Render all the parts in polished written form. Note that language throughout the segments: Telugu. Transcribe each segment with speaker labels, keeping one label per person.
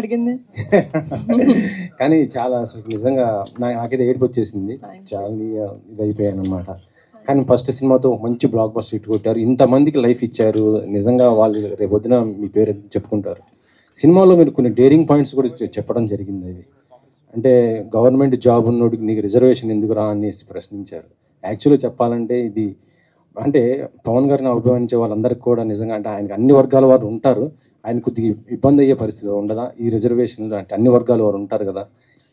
Speaker 1: అడిగింది.
Speaker 2: కానీ చాలా అసలు నిజంగా నాకైతే ఏడుపు వచ్చేసింది, చాలా ఇది అయిపోయాను అనమాట. కానీ ఫస్ట్ సినిమాతో మంచి బ్లాక్ బస్టర్ హిట్ కొట్టారు, ఇంతమందికి లైఫ్ ఇచ్చారు. నిజంగా వాళ్ళు రేపొద్దున మీ పేరు చెప్పుకుంటారు. సినిమాలో మీరు కొన్ని డేరింగ్ పాయింట్స్ కూడా చెప్పడం జరిగింది. అది అంటే గవర్నమెంట్ జాబ్ ఉన్నోడికి నీకు రిజర్వేషన్ ఎందుకురా అనేసి ప్రశ్నించారు. యాక్చువల్గా చెప్పాలంటే ఇది అంటే పవన్ గారిని అభిమానించే వాళ్ళందరికీ కూడా నిజంగా అంటే ఆయనకి అన్ని వర్గాల వారు ఉంటారు, ఆయన కొద్దిగా ఇబ్బంది అయ్యే పరిస్థితి ఉండదా ఈ రిజర్వేషన్? అంటే అన్ని వర్గాల వారు ఉంటారు కదా,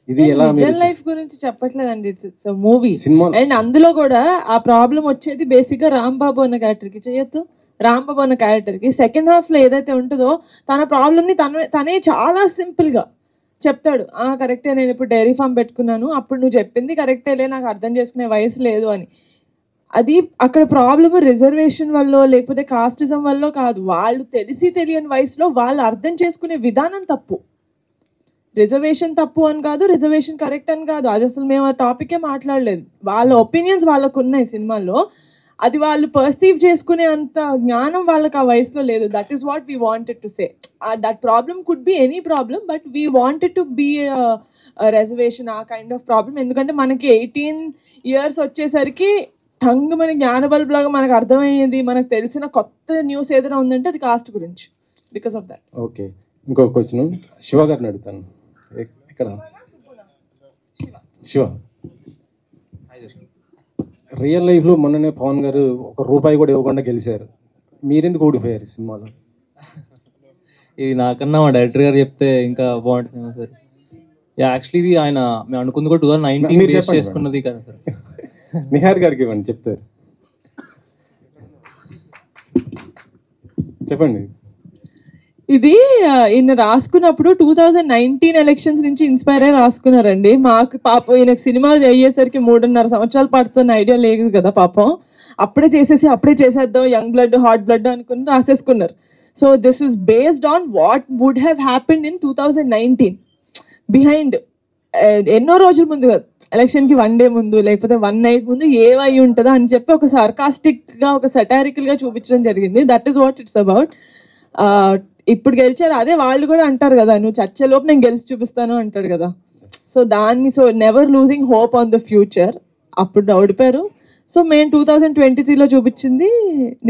Speaker 2: ఇది ఎలా?
Speaker 1: రియల్ లైఫ్ గురించి చెప్పట్లేదండి, ఇట్స్ మూవీ. అండ్ అందులో కూడా ఆ ప్రాబ్లం వచ్చేది బేసిక్ గా రాంబాబు అన్న క్యారెక్టర్ కి చేయొద్దు. రాంబాబు అన్న క్యారెక్టర్ కి సెకండ్ హాఫ్ లో ఏదైతే ఉంటుందో తన ప్రాబ్లమ్ ని తనే చాలా సింపుల్ గా చెప్తాడు. కరెక్టే, నేను ఇప్పుడు డైరీ ఫామ్ పెట్టుకున్నాను, అప్పుడు నువ్వు చెప్పింది కరెక్టేలే, నాకు అర్థం చేసుకునే వయసు లేదు అని. అది అక్కడ ప్రాబ్లమ్ రిజర్వేషన్ వల్ల లేకపోతే కాస్టిజం వల్ల కాదు, వాళ్ళు తెలిసి తెలియని వయసులో వాళ్ళు అర్థం చేసుకునే విధానం తప్పు. రిజర్వేషన్ తప్పు అని కాదు, రిజర్వేషన్ కరెక్ట్ అని కాదు, అది అసలు మేము ఆ టాపికే మాట్లాడలేదు. వాళ్ళ ఒపీనియన్స్ వాళ్ళకు ఉన్నాయి సినిమాలో, అది వాళ్ళు పర్సీవ్ చేసుకునే అంత జ్ఞానం వాళ్ళకి ఆ వయసులో లేదు. That is what we wanted to say. That problem could be any problem, but we wanted to be reservation a kind of problem. ఎందుకంటే మనకి 18 years వచ్చేసరికి టంగ్ మన జ్ఞాన బల్బ్ లాగా మనకు అర్థమయ్యేది, మనకు తెలిసిన కొత్త న్యూస్ ఏదైనా ఉందంటే అది కాస్ట్ గురించి. Because of that.
Speaker 2: ఓకే, ఇంకో క్వశ్చన్ శివ గారిని అడుగుతాను. ఇక్కడ శివ, రియల్ లైఫ్లో మొన్ననే పవన్ గారు ₹1 కూడా ఇవ్వకుండా గెలిచారు, మీరెందుకు ఓడిపోయారు సినిమాలో?
Speaker 3: ఇది నాకన్నా మా డైరెక్టర్ గారు చెప్తే ఇంకా బాగుంటుంది సార్. యాక్చువల్లీ ఇది ఆయన మేము అనుకుంది కూడా 2019 బేస్ చేసుకున్నది కదా సార్.
Speaker 2: నిహార్ గారికి ఇవ్వండి, చెప్తారు. చెప్పండి.
Speaker 1: ఇది ఈయన రాసుకున్నప్పుడు 2019 ఎలక్షన్స్ నుంచి ఇన్స్పైర్ అయ్యి రాసుకున్నారండి. మాకు పాపం ఈయనకు సినిమా అయ్యేసరికి 3.5 సంవత్సరాలు పడుతున్న ఐడియా లేదు కదా పాపం. అప్పుడే చేసేద్దాం యంగ్ బ్లడ్ హాట్ బ్లడ్ అనుకుని రాసేసుకున్నారు. So this is based on what would have happened in 2019 behind. ఎన్నో రోజుల ముందు కాదు, ఎలక్షన్కి 1 day ముందు లేకపోతే 1 night ముందు ఏమై ఉంటుందా అని చెప్పి ఒక సార్కాస్టిక్గా ఒక సటారికల్గా చూపించడం జరిగింది. That is what it's about. ఇప్పుడు గెలిచారు, అదే వాళ్ళు కూడా అంటారు కదా, నువ్వు చచ్చేలోపు నేను గెలిచి చూపిస్తాను అంటాడు కదా. So never losing hope on the future. అప్పుడు ఓడిపోయారు. సో మేము 2023లో చూపించింది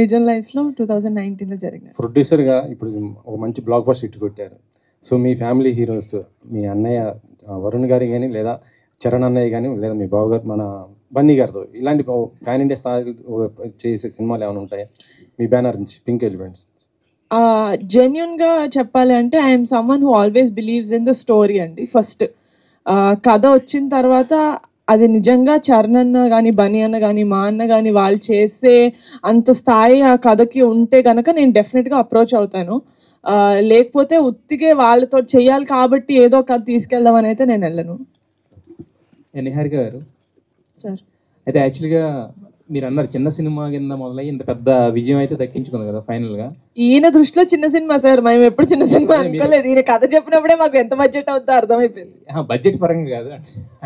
Speaker 1: నిజం లైఫ్లో 2019లో జరిగింది.
Speaker 2: ప్రొడ్యూసర్గా ఇప్పుడు ఒక మంచి బ్లాక్ బస్టర్ హిట్ కొట్టారు. సో మీ ఫ్యామిలీ హీరోస్, మీ అన్నయ్య వరుణ్ గారి కానీ, లేదా చరణ్ అన్నయ్య కానీ, లేదా మీ బావగారు మన బన్నీ గారితో ఇలాంటి ప్యాన్ ఇండియా స్థాయి చేసే సినిమాలు ఏమైనా ఉంటాయా మీ బ్యానర్ నుంచి? Pink elements.
Speaker 1: జెన్యున్గా చెప్పాలి అంటే I'm someone who always believes in the story అండి. ఫస్ట్ కథ వచ్చిన తర్వాత అది నిజంగా చరణ్ అన్న కానీ, బన్నీ అన్న కానీ, మా అన్న కానీ వాళ్ళు చేసే అంత స్థాయి ఆ కథకి ఉంటే కనుక నేను డెఫినెట్గా అప్రోచ్ అవుతాను. లేకపోతే ఉత్తిగే వాళ్ళతో చెయ్యాలి కాబట్టి ఏదో కథ తీసుకెళ్దామని అయితే నేను వెళ్ళను.
Speaker 3: నిహారిక గారు
Speaker 1: సార్,
Speaker 3: అయితే యాక్చువల్గా మీరు అన్నారు చిన్న సినిమా కింద మొదలై ఇంత పెద్ద విజయం అయితే దక్కించుకుంది కదా ఫైనల్గా.
Speaker 1: ఈయన దృష్టిలో చిన్న సినిమా సార్, మేము ఎప్పుడు చిన్న సినిమా అనుకోలేదు. ఈయన కథ చెప్పినప్పుడే మాకు ఎంత బడ్జెట్ అవుతుందో అర్థమైపోయింది.
Speaker 3: బడ్జెట్ పరంగా కాదు,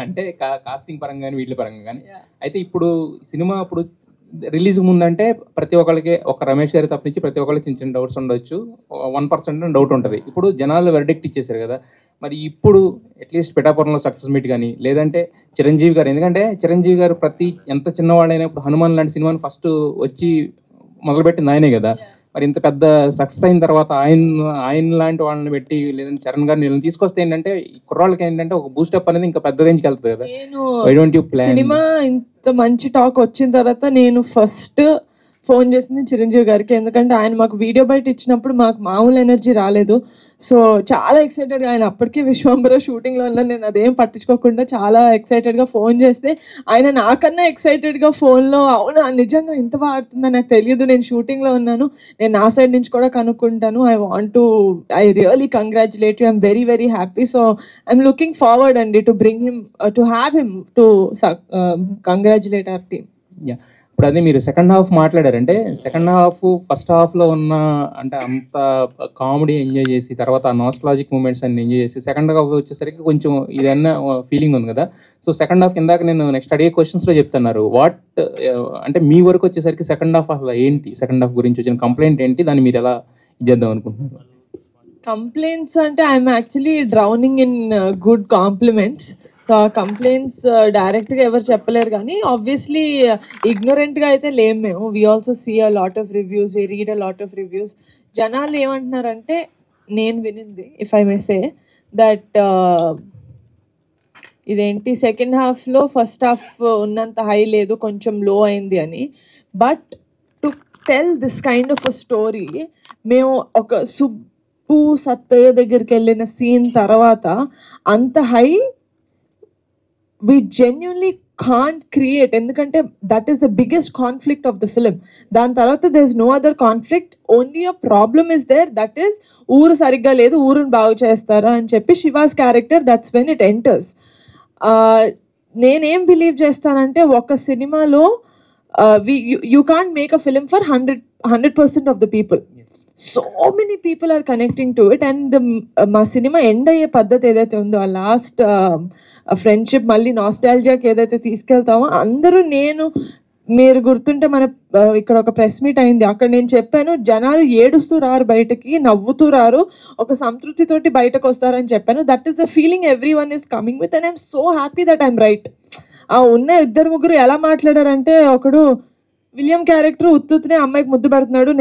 Speaker 3: అంటే కాస్టింగ్ పరంగా కానీ వీటి పరంగా కానీ. అయితే ఇప్పుడు సినిమా ఇప్పుడు రిలీజ్ ముందంటే ప్రతి ఒక్కరికి, ఒక రమేష్ గారి తప్పనించి ప్రతి ఒక్కరికి చిన్న చిన్న డౌట్స్ ఉండొచ్చు, 1% డౌట్ ఉంటుంది. ఇప్పుడు జనాలు వెర్డిక్ట్ ఇచ్చేసారు కదా, మరి ఇప్పుడు అట్లీస్ట్ పిఠాపురంలో సక్సెస్ మీట్ కానీ, లేదంటే చిరంజీవి గారు, ఎందుకంటే చిరంజీవి గారు ఎంత చిన్నవాడైనా ఇప్పుడు హనుమాన్ లాంటి సినిమాని ఫస్ట్ వచ్చి మొదలుపెట్టింది ఆయనే కదా. మరి ఇంత పెద్ద సక్సెస్ అయిన తర్వాత ఆయన లాంటి వాళ్ళని పెట్టి, లేదంటే చరణ్ గారిని వీళ్ళని తీసుకొస్తే ఏంటంటే కుర్రాళ్ళకి ఏంటంటే ఒక బూస్టప్ అనేది ఇంకా పెద్ద రేంజ్కి వెళ్తుంది కదా.
Speaker 1: సినిమా ఇంత మంచి టాక్ వచ్చిన తర్వాత నేను ఫస్ట్ ఫోన్ చేసింది చిరంజీవి గారికి. ఎందుకంటే ఆయన మాకు వీడియో బయట ఇచ్చినప్పుడు మాకు మామూలు ఎనర్జీ రాలేదు. సో చాలా ఎక్సైటెడ్గా, ఆయన అప్పటికే విశ్వంబర షూటింగ్లో ఉన్నా, నేను అదేం పట్టించుకోకుండా చాలా ఎక్సైటెడ్గా ఫోన్ చేస్తే ఆయన నాకన్నా ఎక్సైటెడ్గా ఫోన్లో అవునా నిజంగా ఇంత బాగుతుందా నాకు తెలియదు, నేను షూటింగ్లో ఉన్నాను, నేను నా సైడ్ నుంచి కూడా కనుక్కుంటాను, I really congratulate you, I'm very very happy. So I'm looking forward అండి to bring him, to have him to congratulate our team.
Speaker 3: ఇప్పుడు అదే మీరు సెకండ్ హాఫ్ మాట్లాడారంటే, సెకండ్ హాఫ్ ఫస్ట్ హాఫ్లో ఉన్న అంటే అంత కామెడీ ఎంజాయ్ చేసి, తర్వాత ఆ నాస్టాలజిక్ మూమెంట్స్ అన్ని ఎంజాయ్ చేసి, సెకండ్ హాఫ్ వచ్చేసరికి కొంచెం ఇదన్న ఫీలింగ్ ఉంది కదా. సో సెకండ్ హాఫ్ ఇందాక నేను నెక్స్ట్ అడిగే క్వశ్చన్స్లో చెప్తున్నారు. అంటే మీ వరకు వచ్చేసరికి సెకండ్ హాఫ్ అసలు ఏంటి, సెకండ్ హాఫ్ గురించి వచ్చిన కంప్లైంట్ ఏంటి, దాన్ని మీరు ఎలా చేద్దాం అనుకుంటున్నారు?
Speaker 1: కంప్లైంట్స్ అంటే I'm actually drowning in good compliments. So ఆ కంప్లైంట్స్ డైరెక్ట్గా ఎవరు చెప్పలేరు, కానీ ఆబ్వియస్లీ ఇగ్నోరెంట్గా అయితే లేము మేము. We also see a lot of reviews, we read a lot of reviews. జనాలు ఏమంటున్నారంటే, నేను వినింది if I may say that ఇదేంటి సెకండ్ హాఫ్లో ఫస్ట్ హాఫ్ ఉన్నంత హై లేదు, కొంచెం లో అయింది అని. But to tell this kind of a story, మేము ఒక సుబ్బు సత్తయ్య దగ్గరికి వెళ్ళిన సీన్ తర్వాత అంత high we genuinely can't create, ఎందుకంటే that is the biggest conflict of the film. దాని తర్వాత there is no other conflict, only a problem is there, that is ఊరు సరిగ్గా లేదు, ఊరుని బాగు చేస్తారా అని చెప్పి she was character, that's when it enters. నేనేం బిలీవ్ చేస్తానంటే, ఒక సినిమాలో you can't make a film for 100% of the people. So many people are connecting to it, and మా సినిమా ఎండ్ అయ్యే పద్ధతి ఏదైతే ఉందో, ఆ లాస్ట్ ఫ్రెండ్షిప్ మళ్ళీ నాస్టాలజియాకి ఏదైతే తీసుకెళ్తామో, అందరూ మీరు గుర్తుంటే మన ఇక్కడ ఒక ప్రెస్ మీట్ అయింది, అక్కడ నేను చెప్పాను, జనాలు ఏడుస్తూ రారు బయటకి, నవ్వుతూ రారు, ఒక సంతృప్తితోటి బయటకు వస్తారని చెప్పాను. That is the feeling every one is coming with, and I'm so happy that I'm right. ఉన్న 2-3 ఎలా మాట్లాడారంటే, ఒకడు విలియం క్యారెక్టర్ ఉత్తునే అమ్మాయికి ముద్దు పెడుతున్నాడు,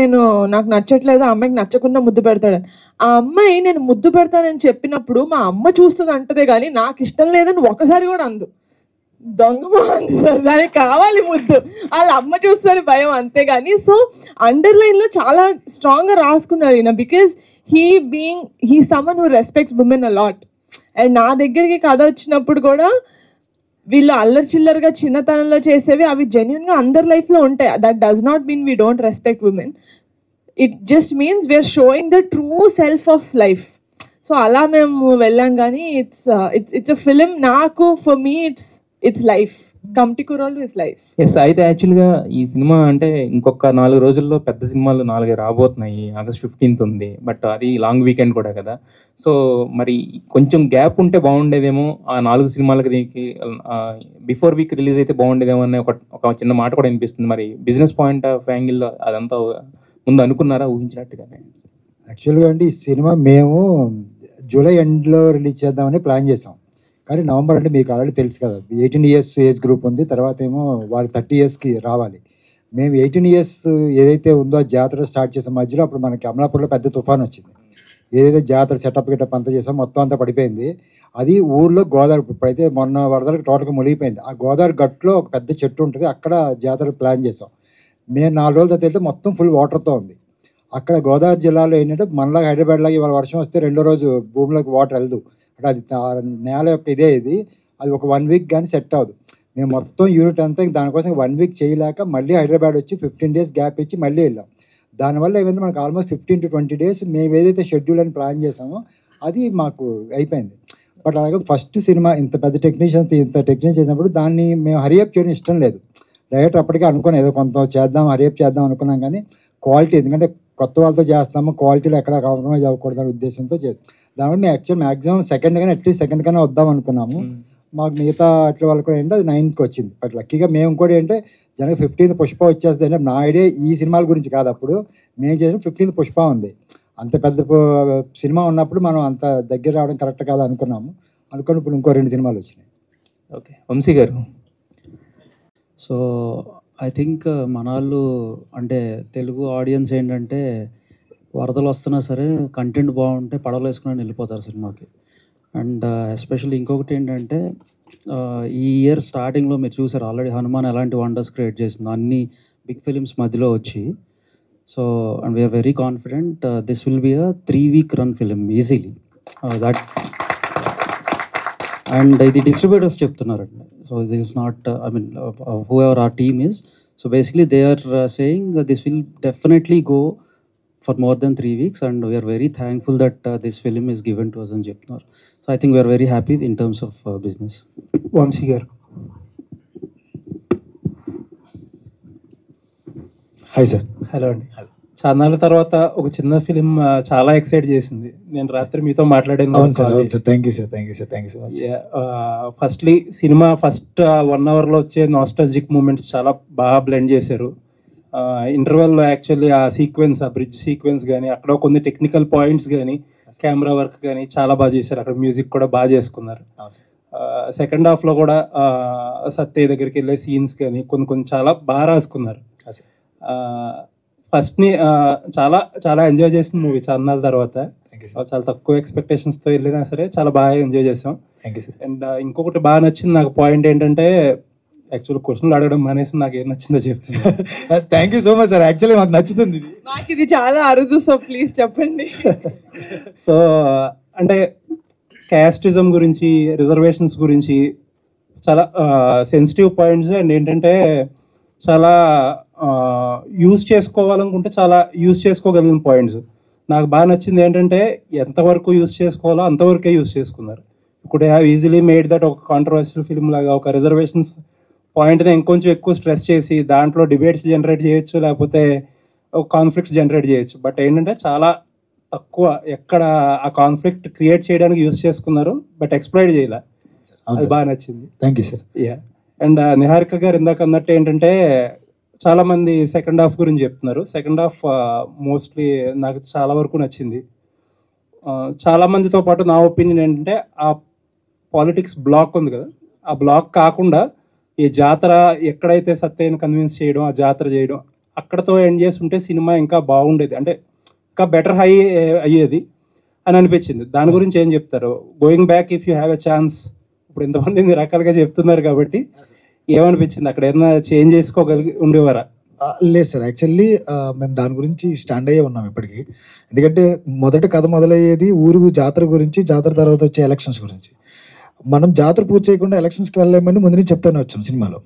Speaker 1: నాకు నచ్చట్లేదు, ఆ అమ్మాయికి నచ్చకుండా ముద్దు పెడతాడు. ఆ అమ్మాయి నేను ముద్దు పెడతానని చెప్పినప్పుడు మా అమ్మ చూస్తుంది అంటదే కానీ నాకు ఇష్టం లేదని ఒకసారి కూడా అందు. దొంగ అంది సార్, దానికి కావాలి ముద్దు, వాళ్ళ అమ్మ చూస్తారు భయం, అంతేగాని. సో అండర్లైన్లో చాలా స్ట్రాంగ్గా రాసుకున్నారు ఈయన, because he someone who respects women a lot. And నా దగ్గరికి కథ వచ్చినప్పుడు కూడా వీళ్ళు అల్లరి చిల్లరగా చిన్నతనంలో చేసేవి అవి జెన్యున్గా అందరి లైఫ్లో ఉంటాయి. That does not mean we don't respect women, it just means we are showing the true self of life. So అలా మేము వెళ్ళాం, కానీ ఇట్స్ అ ఫిలిం. నాకు ఫర్ మీ ఇట్స్ లైఫ్, కమ్టికురాలు ఇస్ లైఫ్.
Speaker 3: ఎస్, అయితే యాక్చువల్గా ఈ సినిమా అంటే ఇంకొక 4 రోజుల్లో పెద్ద సినిమాలు 4 రాబోతున్నాయి. August 15th ఉంది, బట్ అది లాంగ్ వీకెండ్ కూడా కదా. సో మరి కొంచెం గ్యాప్ ఉంటే బాగుండేదేమో, ఆ 4 సినిమాలకి దీనికి బిఫోర్ వీక్ రిలీజ్ అయితే బాగుండేదేమో అనే ఒక చిన్న మాట కూడా అనిపిస్తుంది. మరి బిజినెస్ పాయింట్ ఆఫ్ యాంగిల్లో అదంతా ముందు అనుకున్నారా, ఊహించినట్టుగానే?
Speaker 4: యాక్చువల్గా అండి, ఈ సినిమా మేము జూలై ఎండ్లో రిలీజ్ చేద్దామని ప్లాన్ చేసాం, కానీ నవంబర్ అంటే మీకు ఆల్రెడీ తెలుసు కదా, 18 years ఏజ్ గ్రూప్ ఉంది, తర్వాత ఏమో వాళ్ళు 30 yearsకి రావాలి. మేము 18 years ఏదైతే ఉందో ఆ జాతర స్టార్ట్ చేసే మధ్యలో అప్పుడు మనకి అమలాపూర్లో పెద్ద తుఫాన్ వచ్చింది. ఏదైతే జాతర సెటప్ గిటప్ అంతా చేసాం మొత్తం అంతా పడిపోయింది. అది ఊర్లో గోదావరి, ఇప్పుడైతే మొన్న వరదలకు టోటల్గా మునిగిపోయింది. ఆ గోదావరి గట్టులో ఒక పెద్ద చెట్టు ఉంటుంది, అక్కడ జాతర ప్లాన్ చేసాం. మేము 4 రోజుల తర్వాత వెళ్తే మొత్తం ఫుల్ వాటర్తో ఉంది. అక్కడ గోదావరి జిల్లాలో ఏంటంటే మనలాగా హైదరాబాద్ లాగా ఇవాళ వర్షం వస్తే 2వ రోజు భూమిలోకి వాటర్ వెళ్దు, అంటే అది నేల యొక్క ఇది అది ఒక 1 week కానీ సెట్ అవ్వదు. మేము మొత్తం యూనిట్ అంతా దానికోసం 1 week చేయలేక మళ్ళీ హైదరాబాద్ వచ్చి 15 days గ్యాప్ ఇచ్చి మళ్ళీ వెళ్ళాం. దానివల్ల ఏమైంది, మనకు ఆల్మోస్ట్ 15 to 20 days మేము ఏదైతే షెడ్యూల్ అని ప్లాన్ చేసామో అది మాకు అయిపోయింది. బట్ అలాగే ఫస్ట్ సినిమా ఇంత పెద్ద టెక్నీషియన్స్ చేసినప్పుడు దాన్ని మేము హరియప్ చేయడం ఇష్టం లేదు. డైరెక్టర్ అప్పటికే అనుకున్నాం ఏదో కొంత చేద్దాం, హరియప్ చేద్దాం అనుకున్నాం, కానీ క్వాలిటీ, ఎందుకంటే కొత్త వాళ్ళతో చేస్తాము, క్వాలిటీలో ఎక్కడ కాంప్రమైజ్ అవ్వకూడదనే ఉద్దేశంతో దానివల్ల మేము యాక్చువల్ మ్యాక్సిమం సెకండ్ కానీ అట్లీస్ట్ సెకండ్ కన్నా వద్దాం అనుకున్నాము. మాకు మిగతా అట్ల వాళ్ళు కూడా ఏంటంటే అది 9th వచ్చింది. బట్ లక్కీగా మేము కూడా ఏంటంటే జనకి 15th పుష్ప వచ్చేస్తుంది అంటే నా ఐడియా ఈ సినిమాల గురించి కాదు, అప్పుడు మేము చేసిన 15th పుష్ప ఉంది. అంత పెద్ద సినిమా ఉన్నప్పుడు మనం అంత దగ్గర రావడం కరెక్ట్ కాదు అనుకున్నాము. అనుకుని ఇప్పుడు ఇంకో 2 సినిమాలు వచ్చినాయి.
Speaker 3: ఓకే, వంశీ గారు.
Speaker 5: సో ఐ థింక్ మన వాళ్ళు అంటే తెలుగు ఆడియన్స్ ఏంటంటే వరదలు వస్తున్నా సరే కంటెంట్ బాగుంటే పడవలు వేసుకుని వెళ్ళిపోతారు సినిమాకి. అండ్ ఎస్పెషల్లీ ఇంకొకటి ఏంటంటే ఈ ఇయర్ స్టార్టింగ్లో మీరు చూసారు ఆల్రెడీ హనుమాన్ ఎలాంటి వండర్స్ క్రియేట్ చేసిందో అన్ని బిగ్ ఫిలిమ్స్ మధ్యలో వచ్చి. So and we're very confident this will be a 3-week run film easily that. And ఇది డిస్ట్రిబ్యూటర్స్ చెప్తున్నారండి. So this is not I mean whoever our team is. So basically they are saying this will definitely go for more than 3 weeks, and we are very thankful that this film is given to us అని చెప్తున్నారు. So I think we are very happy in terms of business.
Speaker 3: Vamsi గారు.
Speaker 4: Hi sir.
Speaker 6: హలో అండి. చాలా తర్వాత ఒక చిన్న ఫిలిం చాలా ఎక్సైట్ చేసింది. నేను రాత్రి మీతో మాట్లాడాను. ఫస్ట్లీ సినిమా ఫస్ట్ 1 hourలో వచ్చే నాస్టాలజిక్ మూమెంట్స్ చాలా బాగా బ్లెండ్ చేశారు. ఇంటర్వెల్లో యాక్చువల్లీ ఆ సీక్వెన్స్, ఆ బ్రిడ్జ్ సీక్వెన్స్ కానీ అక్కడ కొన్ని టెక్నికల్ పాయింట్స్ కానీ కెమెరా వర్క్ కానీ చాలా బాగా చేశారు. అక్కడ మ్యూజిక్ కూడా బాగా చేసుకున్నారు. సెకండ్ హాఫ్లో కూడా సత్య దగ్గరికి వెళ్ళే సీన్స్ కానీ కొన్ని చాలా బాగా రాసుకున్నారు. ఫస్ట్ని చాలా చాలా ఎంజాయ్ చేసిన మూవీ చాలా తర్వాత. చాలా తక్కువ ఎక్స్పెక్టేషన్స్తో వెళ్ళినా సరే చాలా బాగా ఎంజాయ్ చేసాం. అండ్ ఇంకొకటి బాగా నచ్చింది నాకు పాయింట్ ఏంటంటే, యాక్చువల్ క్వశ్చన్లు అడగడం మానేసి నాకు ఏం నచ్చిందో చెప్తుంది.
Speaker 4: Thank you so much sir. Actually మాకు నచ్చుతుంది,
Speaker 1: నాకు ఇది చాలా అరుదు, సో ప్లీజ్ చెప్పండి.
Speaker 6: సో అంటే క్యాస్టిజం గురించి, రిజర్వేషన్స్ గురించి చాలా సెన్సిటివ్ పాయింట్స్. అండ్ ఏంటంటే చాలా యూజ్ చేసుకోవాలనుకుంటే చాలా యూజ్ చేసుకోగలిగిన పాయింట్స్. నాకు బాగా నచ్చింది ఏంటంటే ఎంతవరకు యూజ్ చేసుకోవాలో అంతవరకే యూజ్ చేసుకున్నారు. Could have easily made that ఒక కాంట్రవర్షియల్ ఫిల్మ్ లాగా ఒక రిజర్వేషన్స్ పాయింట్ని ఇంకొంచెం ఎక్కువ స్ట్రెస్ చేసి దాంట్లో డిబేట్స్ జనరేట్ చేయొచ్చు, లేకపోతే ఒక కాన్ఫ్లిక్ట్స్ జనరేట్ చేయొచ్చు. బట్ ఏంటంటే చాలా తక్కువ ఎక్కడ ఆ కాన్ఫ్లిక్ట్ క్రియేట్ చేయడానికి యూజ్ చేసుకున్నారు, బట్ ఎక్స్ప్లాయిట్ చేయలే. అది బాగా నచ్చింది.
Speaker 4: Thank you sir.
Speaker 6: Yeah. And Niharika గారు ఇందాక అన్నట్టు ఏంటంటే చాలా మంది సెకండ్ హాఫ్ గురించి చెప్తున్నారు. సెకండ్ హాఫ్ మోస్ట్లీ నాకు చాలా వరకు నచ్చింది. చాలా మందితో పాటు నా ఒపీనియన్ ఏంటంటే ఆ పాలిటిక్స్ బ్లాక్ ఉంది కదా, ఆ బ్లాక్ కాకుండా ఈ జాతర ఎక్కడైతే సత్యని కన్విన్స్ చేయడం, ఆ జాతర చేయడం అక్కడతో ఎండ్ చేసి ఉంటే సినిమా ఇంకా బాగుండేది, అంటే ఇంకా బెటర్ హై అయ్యేది అని అనిపించింది. దాని గురించి ఏం చెప్తారు? Going back if you have a chance. ఇప్పుడు ఇంతమంది రకాలుగా చెప్తున్నారు కాబట్టి ఏమనిపించింది? అక్కడ ఏదైనా చేంజ్ చేసుకోగలిగి ఉండేవారా?
Speaker 7: లేదు సార్, యాక్చువల్లీ మేము దాని గురించి స్టాండ్ అయ్యే ఉన్నాం ఇప్పటికీ. ఎందుకంటే మొదటి కథ మొదలయ్యేది ఊరు జాతర గురించి, జాతర తర్వాత వచ్చే ఎలక్షన్స్ గురించి. మనం జాతర పూర్తి చేయకుండా ఎలక్షన్స్కి వెళ్ళలేమని ముందు నుంచి చెప్తూనే వచ్చాం సినిమాలో.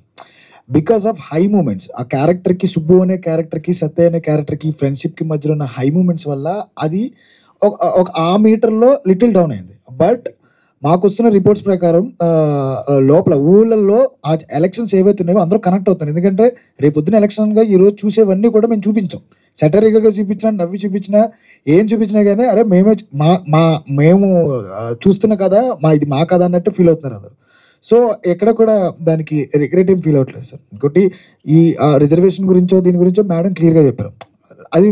Speaker 7: బికాస్ ఆఫ్ హై మూమెంట్స్, ఆ క్యారెక్టర్కి, సుబ్బు అనే క్యారెక్టర్కి, సత్య అనే క్యారెక్టర్కి, ఫ్రెండ్షిప్కి మధ్యలో ఉన్న హై మూమెంట్స్ వల్ల అది ఒక ఆ మీటర్లో లిటిల్ డౌన్ అయింది. బట్ మాకు వస్తున్న రిపోర్ట్స్ ప్రకారం లోపల ఊళ్ళల్లో ఆ ఎలక్షన్స్ ఏవైతే ఉన్నాయో అందరూ కనెక్ట్ అవుతున్నారు. ఎందుకంటే రేపొద్దున ఎలక్షన్గా ఈరోజు చూసేవన్నీ కూడా మేము చూపించాం. సెటరికల్గా చూపించినా, నవ్వి చూపించినా, ఏం చూపించినా కానీ అరే మేము చూస్తున్న కదా, ఇది మా కథ అన్నట్టు ఫీల్ అవుతున్నారు అందరు. సో ఎక్కడ కూడా దానికి రిగ్రెట్ ఏం ఫీల్ అవ్వట్లేదు సార్. ఇంకోటి ఈ రిజర్వేషన్ గురించో దీని గురించో మేడం క్లియర్గా చెప్పారు. అది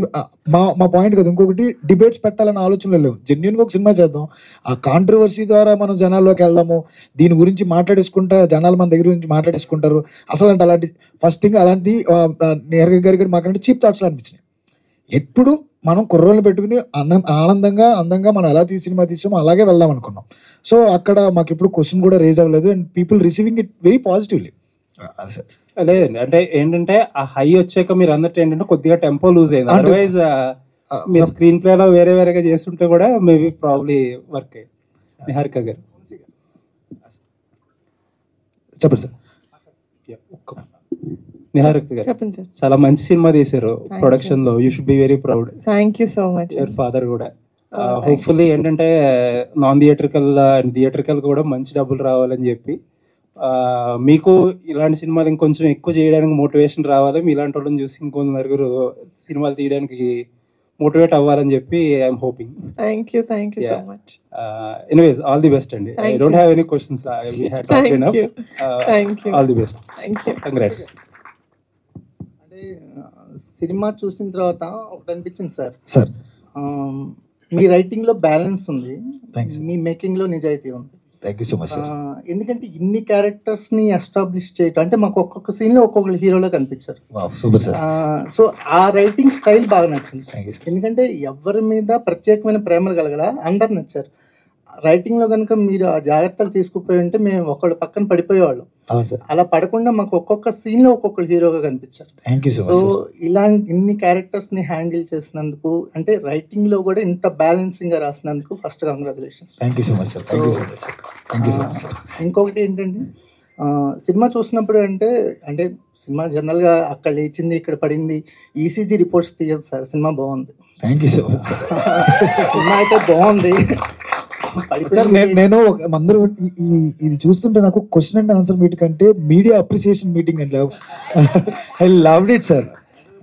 Speaker 7: మా పాయింట్ కదా. ఇంకొకటి డిబేట్స్ పెట్టాలన్న ఆలోచనలు లేవు. జెన్యున్గా ఒక సినిమా చేద్దాం, ఆ కాంట్రవర్సీ ద్వారా మనం జనాల్లోకి వెళ్దాము, దీని గురించి మాట్లాడేసుకుంటా జనాలు మన దగ్గర గురించి మాట్లాడేసుకుంటారు. అసలు అంటే అలాంటి ఫస్ట్ థింగ్ అలాంటి నేరుగా గారికి మాకంటే చీప్ థాట్స్లో అనిపించినాయి. ఎప్పుడు మనం కుర్రోళ్ళు పెట్టుకుని ఆనందంగా అందంగా మనం ఎలా సినిమా తీసామో అలాగే వెళ్దాం అనుకున్నాం. సో అక్కడ మాకు ఎప్పుడు క్వశ్చన్ కూడా రేజ్ అవ్వలేదు. And people receiving it very positively. Sir
Speaker 6: లేదండి, అంటే ఏంటంటే ఆ హై వచ్చాక మీరు అన్నట్టు ఏంటంటే కొద్దిగా టెంపో లూజ్ అయింది. అదర్వైజ్ మీరు స్క్రీన్ ప్లేలో వేరేగా చేస్తుంటే కూడా మేబీ ప్రాబ్లీ వర్క్ అయ్యి. నిహారిక గారు
Speaker 7: చెప్పండి సార్.
Speaker 6: నిహారిక గారు చాలా మంచి సినిమా తీశారు ప్రొడక్షన్ లో. You should be very proud.
Speaker 1: Thank you so much.
Speaker 6: Your father కూడా. హోప్ఫుల్లీ ఏంటంటే నాన్ థియేట్రికల్ అండ్ థియేట్రికల్ కూడా మంచి డబ్బులు రావాలని చెప్పి, మీకు ఇలాంటి సినిమాలు ఇంకొంచెం ఎక్కువ చేయడానికి మోటివేషన్ రావాలి. మీ ఇలాంటి వాళ్ళని చూసి ఇంకొంచెం నలుగురు సినిమాలు తీయడానికి మోటివేట్ అవ్వాలని చెప్పి I'm hoping.
Speaker 1: Thank you so much.
Speaker 6: Anyways all the best అండి. I don't have any questions. We had talked enough. All the best. Congrats.
Speaker 8: అంటే సినిమా చూసిన తర్వాత ఒకటి అనిపించింది సార్.
Speaker 7: సార్
Speaker 8: మీ రైటింగ్ లో బ్యాలెన్స్ ఉంది, మీ మేకింగ్ లో నిజాయితీ ఉంది.
Speaker 7: Thank you so much sir.
Speaker 8: ఎందుకంటే ఇన్ని క్యారెక్టర్స్ ని ఎస్టాబ్లిష్ చేయటం అంటే మాకు ఒక్కొక్క సీన్ లో ఒక్కొక్కరు హీరోలో కనిపించారు.
Speaker 7: Super sir.
Speaker 8: సో ఆ రైటింగ్ స్టైల్ బాగా నచ్చింది. ఎందుకంటే ఎవరి మీద ప్రత్యేకమైన ప్రేమలు కలగల, అందరు నచ్చారు. రైటింగ్ లో కనుక మీరు ఆ జాగ్రత్తలు తీసుకుపోయి ఉంటే మేము ఒకళ్ళు పక్కన పడిపోయేవాళ్ళం. అలా పడకుండా మాకు ఒక్కొక్క సీన్ లో ఒక్కొక్కరు హీరోగా కనిపించారు. సో ఇలాంటి ఇన్ని క్యారెక్టర్స్ ని హ్యాండిల్ చేసినందుకు, అంటే రైటింగ్ లో కూడా ఇంత బ్యాలెన్సింగ్ గా రాసినందుకు ఫస్ట్ కంగ్రాచులేషన్స్. ఇంకొకటి ఏంటంటే సినిమా చూసినప్పుడు అంటే సినిమా జనరల్ గా అక్కడ లేచింది ఇక్కడ పడింది ఈసీజీ రిపోర్ట్స్ తీయదు సార్. సినిమా బాగుంది.
Speaker 7: Thank you so much sir.
Speaker 8: Cinema అయితే బాగుంది.
Speaker 7: నేను అందరూ ఇది చూస్తుంటే నాకు క్వశ్చన్ అండ్ ఆన్సర్ మీటింగ్ కంటే media appreciation meeting and I loved it sir.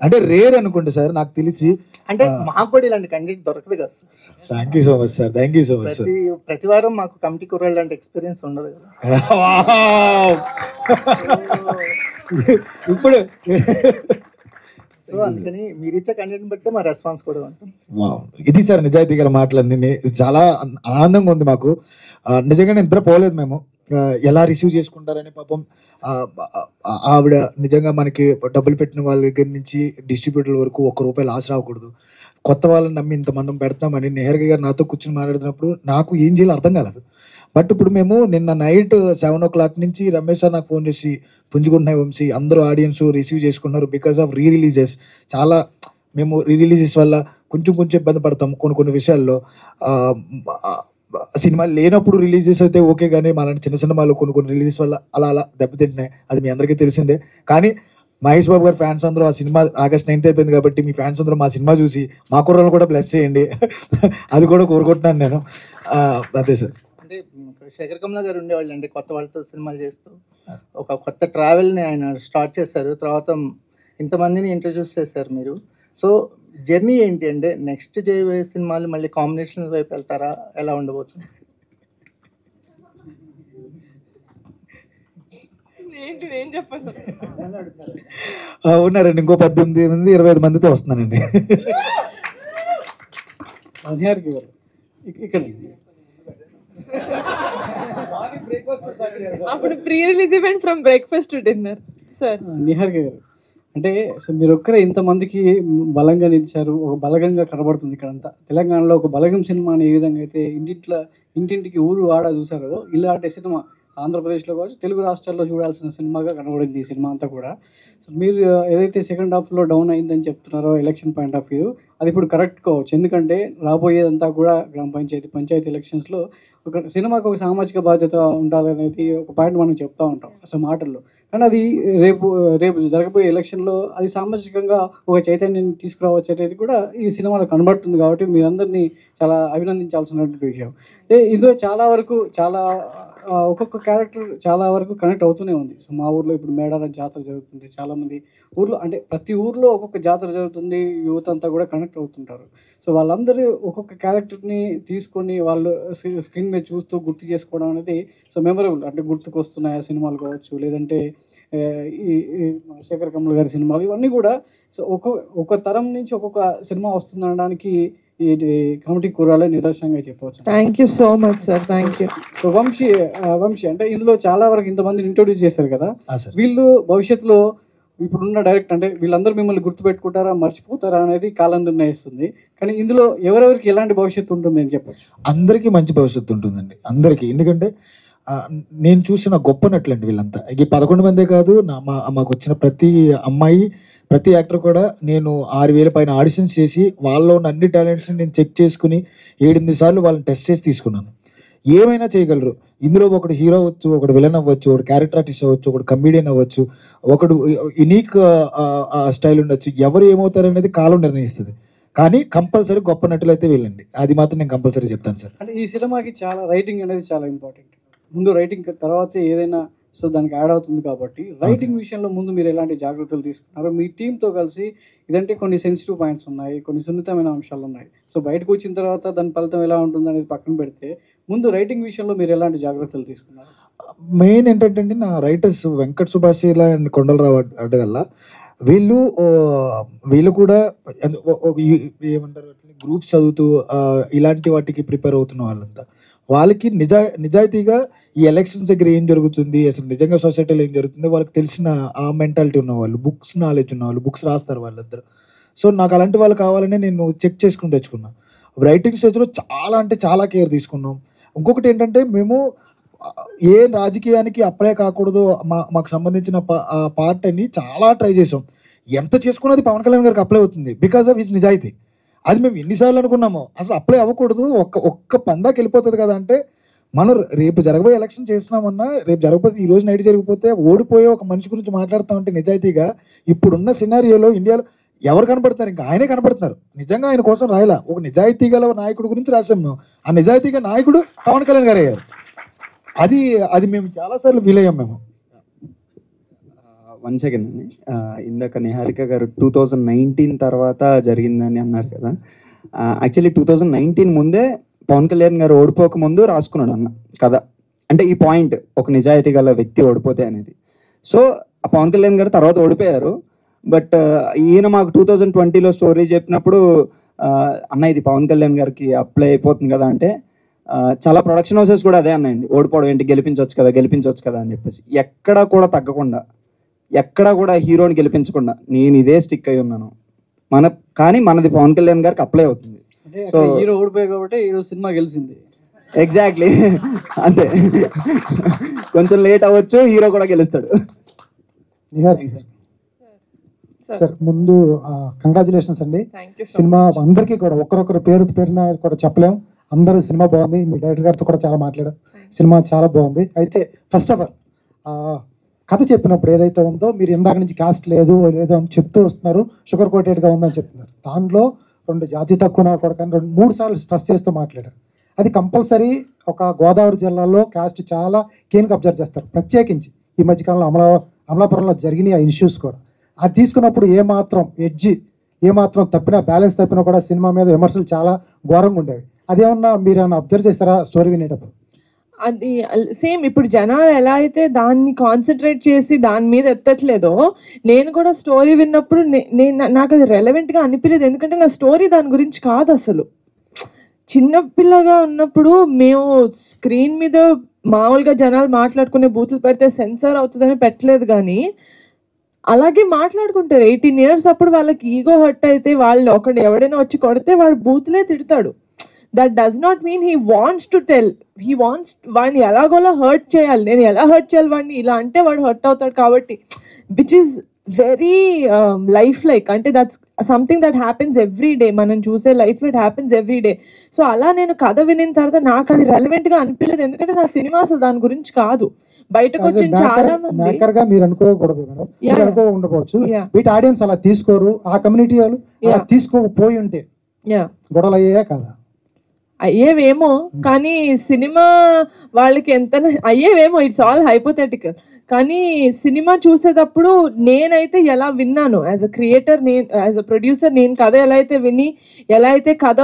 Speaker 7: అంటే రేర్ అనుకోండి సార్ నాకు తెలిసి.
Speaker 8: అంటే మాకు కూడా ఇలాంటి కంటెంట్ దొరకదు కదా sir.
Speaker 7: Thank you so much sir. Thank you so much sir.
Speaker 8: ప్రతి వారం మాకు కమిటీ కుర్రాళ్ళు లాంటి ఎక్స్పీరియన్స్ ఉండదు కదా.
Speaker 7: ఇప్పుడు
Speaker 8: సో అందుకని మీరు ఇచ్చే కంటెంట్ బట్టి మా రెస్పాన్స్ కూడా ఉంటుంది.
Speaker 7: వావ్, ఇది సార్ నిజాయితీ గల మాటలన్నీ. చాలా ఆనందంగా ఉంది మాకు. నిజంగా నిద్రపోలేదు మేము. ఎలా రిసీవ్ చేసుకుంటారని పాపం ఆవిడ నిజంగా మనకి డబ్బులు పెట్టిన వాళ్ళ దగ్గర నుంచి డిస్ట్రిబ్యూటర్ వరకు ₹1 లాస్ రాకూడదు, కొత్త వాళ్ళని నమ్మి ఇంతమంది పెడతామని నిహారిక గారు నాతో కూర్చొని మాట్లాడుతున్నప్పుడు నాకు ఏం చేయాలో అర్థం కాలేదు. బట్ ఇప్పుడు మేము నిన్న నైట్ 7 o'clock నుంచి రమేష్ సార్ నాకు ఫోన్ చేసి పుంజుకుంటున్నాయి వంశీ, అందరూ ఆడియన్స్ రిసీవ్ చేసుకున్నారు బికాస్ ఆఫ్ రిలీజెస్. చాలా మేము రిలీజెస్ వల్ల కొంచెం ఇబ్బంది పడతాం కొన్ని విషయాల్లో. సినిమాలు లేనప్పుడు రిలీజెస్ అయితే ఓకే, కానీ మాలాంటి చిన్న సినిమాలు కొన్ని రిలీజెస్ వల్ల అలా దెబ్బతింటున్నాయి. అది మీ అందరికీ తెలిసిందే. కానీ మహేష్ బాబు గారు ఫ్యాన్స్ అందరూ ఆ సినిమా August 9th అయిపోయింది కాబట్టి మీ ఫ్యాన్స్ అందరూ మా సినిమా చూసి మా కుర్రలను కూడా బ్లెస్ చేయండి. అది కూడా కోరుకుంటున్నాను నేను. అదే సార్.
Speaker 8: అంటే శేఖర్ కమ్లా గారు ఉండేవాళ్ళు అండి, కొత్త వాళ్ళతో సినిమాలు చేస్తూ ఒక కొత్త ట్రావెల్ని ఆయన స్టార్ట్ చేశారు. తర్వాత ఇంతమందిని ఇంట్రడ్యూస్ చేశారు మీరు. సో జర్నీ ఏంటి అంటే నెక్స్ట్ చేయబోయే సినిమాలు మళ్ళీ కాంబినేషన్ వైపు వెళ్తారా, ఎలా ఉండబోతుంది?
Speaker 7: ఉన్నారండి, ఇంకో 18 మంది 25 మందితో వస్తున్నానండి.
Speaker 1: అప్పుడు pre release event from breakfast to dinner. Sir
Speaker 5: Niharika గారు, అంటే సో మీరు ఒక్కరే ఇంతమందికి బలంగా నిలిచారు, ఒక బలగంగా కనబడుతుంది ఇక్కడంతా. తెలంగాణలో ఒక బలగం సినిమాని ఏ విధంగా అయితే ఇంటింటికి ఊరు ఆడ చూసారో, ఇలాంటి సినిమా ఆంధ్రప్రదేశ్లో కావచ్చు, తెలుగు రాష్ట్రాల్లో చూడాల్సిన సినిమాగా కనబడింది ఈ సినిమా అంతా కూడా. సో మీరు ఏదైతే సెకండ్ హాఫ్లో డౌన్ అయిందని చెప్తున్నారో ఎలక్షన్ పాయింట్ ఆఫ్ వ్యూ, అది ఇప్పుడు కరెక్ట్ కావచ్చు. ఎందుకంటే రాబోయేదంతా కూడా గ్రామ పంచాయతీ ఎలక్షన్స్లో ఒక సినిమాకు ఒక సామాజిక బాధ్యత ఉండాలనేది ఒక పాయింట్ మనం చెప్తూ ఉంటాం అసలు మాటల్లో. కానీ అది రేపు జరగబోయే ఎలక్షన్లో అది సామాజికంగా ఒక చైతన్యాన్ని తీసుకురావచ్చు అనేది కూడా ఈ సినిమాలో కనబడుతుంది. కాబట్టి మీరందరినీ చాలా అభినందించాల్సినటువంటి విషయం. ఇందులో చాలా ఒక్కొక్క క్యారెక్టర్ చాలా వరకు కనెక్ట్ అవుతూనే ఉంది. సో మా ఊర్లో ఇప్పుడు మేడారం జాతర జరుగుతుంది, చాలామంది ఊర్లో అంటే ప్రతి ఊర్లో ఒక్కొక్క జాతర జరుగుతుంది, యువత అంతా కూడా కనెక్ట్ అవుతుంటారు. సో వాళ్ళందరూ ఒక్కొక్క క్యారెక్టర్ని తీసుకొని వాళ్ళు స్క్రీన్ మీద చూస్తూ గుర్తు చేసుకోవడం అనేది సో మెమరబుల్. అంటే గుర్తుకు వస్తున్నాయి ఆ సినిమాలు కావచ్చు, లేదంటే ఈ శేఖర్ కమ్ముల గారి సినిమాలు, ఇవన్నీ కూడా సో ఒక్కొక్క తరం నుంచి ఒక్కొక్క సినిమా వస్తుందనడానికి ఈ కమిటీ కూరాలే నిదర్శనంగా చెప్పవచ్చు.
Speaker 1: Thank you so much sir. Thank you.
Speaker 5: So Vamsi అంటే ఇందులో చాలా వరకు ఇంతమందిని ఇంట్రొడ్యూస్ చేశారు కదా, వీళ్ళు భవిష్యత్తులో ఇప్పుడున్న డైరెక్ట్ అంటే వీళ్ళందరూ మిమ్మల్ని గుర్తుపెట్టుకుంటారా మర్చిపోతారా అనేది కాలం నిర్ణయిస్తుంది. కానీ ఇందులో ఎవరెవరికి ఎలాంటి భవిష్యత్తు ఉంటుంది అని చెప్పచ్చు?
Speaker 7: అందరికీ మంచి భవిష్యత్తు ఉంటుందండి, అందరికీ. ఎందుకంటే నేను చూసిన గొప్ప నటులండి వీళ్ళంతా. ఈ 11 మందే కాదు, మాకు వచ్చిన ప్రతి అమ్మాయి ప్రతి యాక్టర్ కూడా నేను 6,000 పైన ఆడిషన్స్ చేసి వాళ్ళలో ఉన్న అన్ని టాలెంట్స్ని నేను చెక్ చేసుకుని 7-8 సార్లు వాళ్ళని టెస్ట్ చేసి తీసుకున్నాను. ఏమైనా చేయగలరు ఇందులో. ఒకడు హీరో అవ్వచ్చు, ఒకడు విలన్ అవ్వచ్చు, ఒకడు క్యారెక్టర్ ఆర్టిస్ట్ అవ్వచ్చు, ఒకడు కమెడియన్ అవ్వచ్చు, ఒకడు యునిక్ స్టైల్ ఉండొచ్చు. ఎవరు ఏమవుతారనేది కాలం నిర్ణయిస్తుంది. కానీ కంపల్సరీ గొప్ప నటులు అయితే వెళ్ళండి, అది మాత్రం నేను కంపల్సరీ చెప్తాను సార్.
Speaker 5: అంటే ఈ సినిమాకి చాలా రైటింగ్ అనేది చాలా ఇంపార్టెంట్. ముందు రైటింగ్ తర్వాత ఏదైనా సో దానికి యాడ్ అవుతుంది. కాబట్టి రైటింగ్ విషయంలో ముందు మీరు ఎలాంటి జాగ్రత్తలు తీసుకున్నారు మీ టీంతో కలిసి? ఇదంటే కొన్ని సెన్సిటివ్ పాయింట్స్ ఉన్నాయి, కొన్ని సున్నితమైన అంశాలు ఉన్నాయి. సో బయటకు వచ్చిన తర్వాత దాని ఫలితం ఎలా ఉంటుంది అనేది పక్కన పెడితే ముందు రైటింగ్ విషయంలో మీరు ఎలాంటి జాగ్రత్తలు తీసుకున్నారు?
Speaker 7: మెయిన్ ఏంటంటే అండి, నా రైటర్స్ వెంకట్ సుభాషిలా అండ్ కొండలరావు అడ్డగల్ల వీళ్ళు కూడా ఏమంటారు గ్రూప్స్ చదువుతూ ఇలాంటి వాటికి ప్రిపేర్ అవుతున్న వాళ్ళంతా. వాళ్ళకి నిజాయితీగా ఈ ఎలక్షన్స్ దగ్గర ఏం జరుగుతుంది, అసలు నిజంగా సొసైటీలో ఏం జరుగుతుంది వాళ్ళకి తెలిసిన ఆ మెంటాలిటీ ఉన్నవాళ్ళు, బుక్స్ నాలెడ్జ్ ఉన్నవాళ్ళు, బుక్స్ రాస్తారు వాళ్ళందరూ. సో నాకు అలాంటి వాళ్ళు కావాలని నేను చెక్ చేసుకుని తెచ్చుకున్నా. రైటింగ్ స్టేజ్లో చాలా కేర్ తీసుకున్నాం. ఇంకొకటి ఏంటంటే మేము ఏ రాజకీయానికి అప్లై కాకూడదు, మాకు సంబంధించిన పార్ట్ అని చాలా ట్రై చేసాం. ఎంత చేసుకున్నది పవన్ కళ్యాణ్ గారికి అప్లై అవుతుంది బికాస్ ఆఫ్ హిస్ నిజాయితీ. అది మేము ఎన్నిసార్లు అనుకున్నామో అసలు అప్లై అవ్వకూడదు, ఒక్క పందాకి వెళ్ళిపోతుంది కదా. అంటే మనం రేపు జరగబోయే ఎలక్షన్ చేస్తున్నామన్నా, రేపు జరగకపోతే ఈ రోజు నైట్ జరిగిపోతే ఓడిపోయే ఒక మనిషి గురించి మాట్లాడతామంటే నిజాయితీగా ఇప్పుడున్న సినారియోలో ఇండియాలో ఎవరు కనపడుతున్నారు? ఇంకా ఆయనే కనపడుతున్నారు. నిజంగా ఆయన కోసం రాయలా, ఒక నిజాయితీ గల నాయకుడు గురించి రాసాం మేము. ఆ నిజాయితీగా నాయకుడు పవన్ కళ్యాణ్ గారు అయ్యారు. అది మేము చాలాసార్లు ఫీల్ అయ్యాం మేము.
Speaker 9: 1 సెకండ్ అండి, ఇందాక నిహారిక గారు 2019 తర్వాత జరిగిందని అన్నారు కదా. యాక్చువల్లీ 2019 ముందే పవన్ కళ్యాణ్ గారు ఓడిపోక ముందు రాసుకున్నాడు అన్న కదా. అంటే ఈ పాయింట్ ఒక నిజాయితీ గల వ్యక్తి ఓడిపోతే అనేది. సో పవన్ కళ్యాణ్ గారు తర్వాత ఓడిపోయారు. బట్ ఈయన మాకు 2020లో స్టోరీ చెప్పినప్పుడు అన్న ఇది పవన్ కళ్యాణ్ గారికి అప్లై అయిపోతుంది కదా అంటే చాలా ప్రొడక్షన్ హౌసెస్ కూడా అదే అన్నాయండి, ఓడిపోవడం ఏంటి, గెలిపించవచ్చు కదా అని చెప్పేసి. ఎక్కడా కూడా తగ్గకుండా, ఎక్కడా కూడా హీరోని గెలిపించకుండా నేను ఇదే స్టిక్ అయి ఉన్నాను. కానీ మనది పవన్ కళ్యాణ్ గారికి అప్లై అవుతుంది.
Speaker 5: సో హీరో ఓడిపోయి కాబట్టి ఈరోజు సినిమా గెలిచింది.
Speaker 9: ఎగ్జాక్ట్లీ అంతే. కొంచెం లేట్ అవ్వచ్చు, హీరో కూడా గెలుస్తాడు.
Speaker 10: సార్ ముందు కంగ్రాచులేషన్స్ అండి. సినిమా అందరికీ కూడా ఒకరొకరు పేరున కూడా చెప్పలేం. అందరూ సినిమా బాగుంది. మీ డైరెక్టర్ గారితో కూడా చాలా మాట్లాడారు. సినిమా చాలా బాగుంది. అయితే ఫస్ట్ ఆఫ్ ఆల్ కథ చెప్పినప్పుడు ఏదైతే ఉందో, మీరు ఇందాక నుంచి కాస్ట్ లేదో అని చెప్తూ వస్తున్నారు, షుగర్ కోటెడ్గా ఉందని చెప్తున్నారు. దానిలో 2 జాతి తక్కువ నా కూడా కానీ 3 సార్లు స్ట్రెస్ చేస్తూ మాట్లాడారు. అది కంపల్సరీ ఒక గోదావరి జిల్లాలో కాస్ట్ చాలా కీన్గా అబ్జర్వ్ చేస్తారు. ప్రత్యేకించి ఈ మధ్యకాలంలో అమలాపురంలో జరిగిన ఆ ఇష్యూస్ కూడా అది తీసుకున్నప్పుడు ఏమాత్రం తప్పినా, బ్యాలెన్స్ తప్పినా కూడా సినిమా మీద విమర్శలు చాలా ఘోరంగా ఉండేవి. అదేమన్నా మీరు ఏమన్నా అబ్జర్వ్ చేస్తారా స్టోరీ వినేటప్పుడు?
Speaker 1: అది సేమ్ ఇప్పుడు జనాలు ఎలా అయితే దాన్ని కాన్సన్ట్రేట్ చేసి దాని మీద ఎత్తట్లేదో, నేను కూడా స్టోరీ విన్నప్పుడు నాకు అది రెలవెంట్గా అనిపించలేదు. ఎందుకంటే నా స్టోరీ దాని గురించి కాదు. అసలు చిన్నపిల్లగా ఉన్నప్పుడు మేము స్క్రీన్ మీద మామూలుగా జనాలు మాట్లాడుకునే బూతులు పెడితే సెన్సార్ అవుతుందని పెట్టలేదు, కానీ అలాగే మాట్లాడుకుంటారు. 18 years అప్పుడు వాళ్ళకి ఈగో హర్ట్ అయితే వాళ్ళు ఎవడైనా వచ్చి కొడితే వాడు బూతులే తిడతాడు. That does not mean he wants to tell. He wants వాడిని ఎలాగోలా హర్ట్ చేయాలి. నేను ఎలా హర్ట్ చేయాలి వాడిని, ఇలా అంటే వాడు హర్ట్ అవుతాడు. కాబట్టి which is very life like, అంటే that's something that happens every day. మనం చూసే లైఫ్లో it happens every day. So అలా నేను కథ వినిన తర్వాత నాకు అది రెలవెంట్గా అనిపించలేదు. ఎందుకంటే నా సినిమా అసలు దాని గురించి కాదు. బయటకు వచ్చిన చాలా మంది
Speaker 10: మీరు అనుకోకూడదు మేడం, మీరు అనుకో ఉండవచ్చు. వీటి ఆడియన్స్ అలా తీసుకోరు. ఆ కమ్యూనిటీ వాళ్ళు అలా తీసుకోకపోయి ఉంటే గొడవలు అయ్యాయా కదా?
Speaker 1: అయ్యేవేమో, కానీ సినిమా వాళ్ళకి ఎంత అయ్యేవేమో, ఇట్స్ ఆల్ హైపోథెటికల్. కానీ సినిమా చూసేటప్పుడు నేనైతే ఎలా విన్నాను as a creator, as a producer, నేను కథ ఎలా అయితే విని, ఎలా అయితే కథ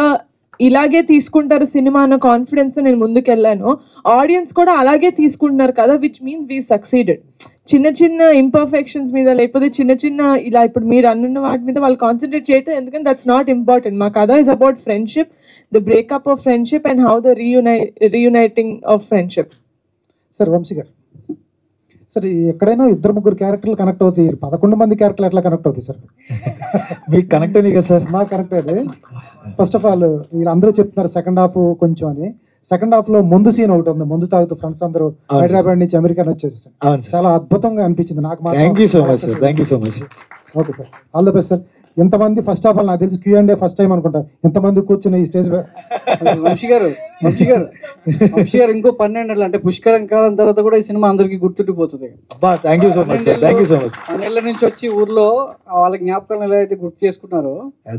Speaker 1: ఇలాగే తీసుకుంటారు సినిమా అన్న కాన్ఫిడెన్స్ నేను ముందుకెళ్ళాను. ఆడియన్స్ కూడా అలాగే తీసుకుంటున్నారు కదా, విచ్ మీన్స్ వీ సక్సీడెడ్. చిన్న చిన్న ఇంపర్ఫెక్షన్స్ మీద, లేకపోతే చిన్న ఇలా ఇప్పుడు మీరు అన్నున్న వాటి మీద వాళ్ళు కాన్సన్ట్రేట్ చేయటం, ఎందుకంటే దట్స్ నాట్ ఇంపార్టెంట్. మా కథ is about friendship, the breakup of friendship and how the reuniting of friendship.
Speaker 10: Sir Vamsi గారు, సార్ ఎక్కడైనా 2-3 క్యారెక్టర్లు కనెక్ట్ అవుతాయి, 11 మంది క్యారెక్టర్లు ఎట్లా కనెక్ట్ అవుతాయి సార్?
Speaker 7: మీకు కనెక్ట్ అయినాయి కదా సార్?
Speaker 10: మాకు కనెక్ట్ అయ్యేది. ఫస్ట్ ఆఫ్ ఆల్ వీళ్ళందరూ చెప్తున్నారు సెకండ్ హాఫ్ కొంచెం అని. సెకండ్ హాఫ్ లో ముందు సీన్ ఒకటి ఉంది, ముందు తాగుతూ ఫ్రెండ్స్ అందరూ హైదరాబాద్ నుంచి అమెరికా వచ్చేసారు. చాలా అద్భుతంగా అనిపించింది నాకు.
Speaker 7: Thank you so much sir. Thank you so much.
Speaker 10: Okay sir, all the best sir. ఎంతమంది ఫస్ట్ ఆఫ్ ఆల్ నాకు తెలిసి Q&A ఫస్ట్ టైం అనుకుంటా ఎంతమంది కూర్చుని ఈ స్టేజ్.
Speaker 5: వంశీ గారు ఇంకో 12 ఏళ్ళు అంటే పుష్కరం కాలం తర్వాత కూడా ఈ సినిమా అందరికి గుర్తుండిపోతుంది.
Speaker 7: Thank you so much sir. Thank you so much.
Speaker 5: 12 నుంచి వచ్చి ఊర్లో వాళ్ళ జ్ఞాపకాలను ఎలా అయితే గుర్తు చేసుకున్నారో,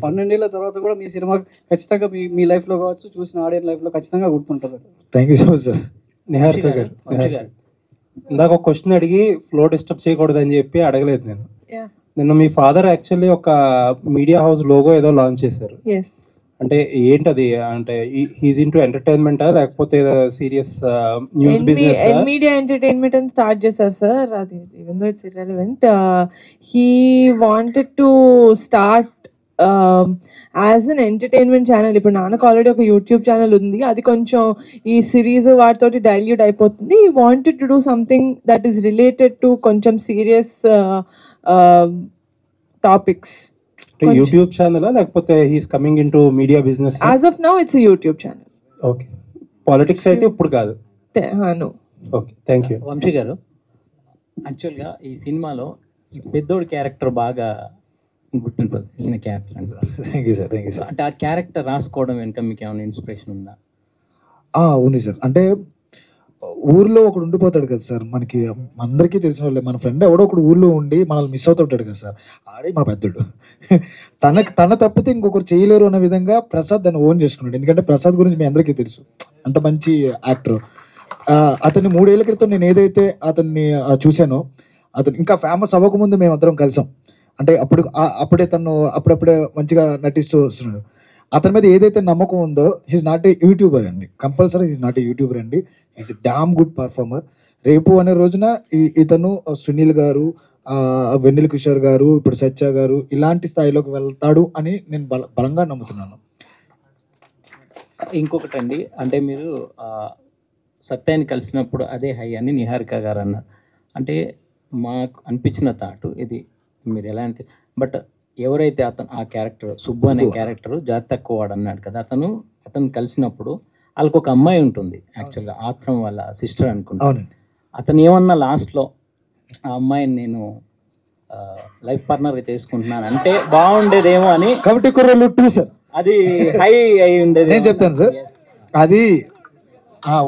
Speaker 5: 12 ఏళ్ల తర్వాత కూడా మీ సినిమా ఖచ్చితంగా మీ లైఫ్ లో కావచ్చు, చూసిన ఆడియన్స్ లైఫ్ లో ఖచ్చితంగా గుర్తుంటుంది.
Speaker 7: Thank you so much sir.
Speaker 6: Niharika గారు, ఇందాక ఒక క్వశ్చన్ అడిగి ఫ్లో డిస్టర్బ్ చేయకూడదు అని చెప్పి అడగలేదు నేను. నిన్న మీ ఫాదర్ యాక్చువల్లీ ఒక మీడియా హౌస్ లోగో ఏదో లాంచ్ చేశారు. అంటే ఏంటది? అంటే హీస్ ఇంటూ ఎంటర్టైన్మెంట్ లేకపోతే serious news business?
Speaker 1: Media entertainment అని స్టార్ట్ చేశారు సార్. అది even though it's irrelevant, he wanted to start as an entertainment channel. ఇప్పుడు నాన్నకు ఆల్రెడీ ఒక యూట్యూబ్ ఛానల్ ఉంది, అది కొంచెం ఈ సిరీస్ వాటితోటి డైల్యూట్ అయిపోతుంది. He wanted to do something that is related to కొంచెం సీరియస్ టాపిక్స్.
Speaker 6: యూట్యూబ్ ఛానల్ లేకపోతే he's coming into media business?
Speaker 1: As of now it's YouTube channel.
Speaker 6: Okay, politics అయితే ఇప్పుడు కాదు. Okay, thank you.
Speaker 11: వంశీ గారు, యాక్చువల్గా ఈ సినిమాలో పెద్దోడి క్యారెక్టర్ బాగా గుర్తుంటుంది, ఈయన character.
Speaker 7: Thank you sir. Thank you sir.
Speaker 11: అంటే ఆ క్యారెక్టర్ రాసుకోవడం వెనుక మీకు ఏమైనా ఇన్స్పిరేషన్ ఉందా?
Speaker 7: ఉంది సార్. అంటే ఊర్లో ఒకడు ఉండిపోతాడు కదా సార్, మనకి అందరికీ తెలిసిన వాళ్ళే. మన ఫ్రెండ్ ఎవడో ఒకడు ఊర్లో ఉండి మనల్ని మిస్ అవుతుంటాడు కదా సార్, ఆడే మా పెద్దోడు. తన తప్పితే ఇంకొకరు చేయలేరు అనే విధంగా ప్రసాద్ దాన్ని ఓన్ చేసుకున్నాడు. ఎందుకంటే ప్రసాద్ గురించి మీ అందరికీ తెలుసు, అంత మంచి యాక్టర్. అతన్ని 3 ఏళ్ల క్రితం నేను ఏదైతే అతన్ని చూశానో, అతను ఇంకా ఫేమస్ అవ్వకముందు మేమందరం కలిసాం. అంటే అప్పుడప్పుడే మంచిగా నటిస్తూ వస్తున్నాడు. అతని మీద ఏదైతే నమ్మకం ఉందో, హీస్ నాట్ ఏ యూట్యూబర్ అండి, compulsory he's not a YouTuber అండి, హీస్ డామ్ గుడ్ పర్ఫార్మర్. రేపు అనే రోజున ఇతను సునీల్ గారు, వెన్నెల కిషోర్ గారు, ఇప్పుడు సత్య గారు ఇలాంటి స్థాయిలోకి వెళ్తాడు అని నేను బలంగా నమ్ముతున్నాను.
Speaker 11: ఇంకొకటి అండి, అంటే మీరు సత్యాన్ని కలిసినప్పుడు అదే హై అని నిహారిక గారు అన్నారు. అంటే మాకు అనిపించిన థాటు ఇది, మీరు ఎలా అంటే, బట్ ఎవరైతే ఆ క్యారెక్టర్ సుబ్బు అనే క్యారెక్టర్ జాతి తక్కువ వాడు అన్నాడు కదా, అతను కలిసినప్పుడు వాళ్ళకి ఒక అమ్మాయి ఉంటుంది యాక్చువల్గా, ఆత్రం వాళ్ళ సిస్టర్ అనుకుంటాను. అతను ఏమన్నా లాస్ట్లో ఆ అమ్మాయిని నేను లైఫ్ పార్ట్నర్గా చేసుకుంటున్నాను అంటే బాగుండేదేమో అని.
Speaker 7: కాబట్టి కుర్రలు టూ సార్
Speaker 11: అది హై అయి ఉండేది.
Speaker 7: నేను చెప్తాను సార్, అది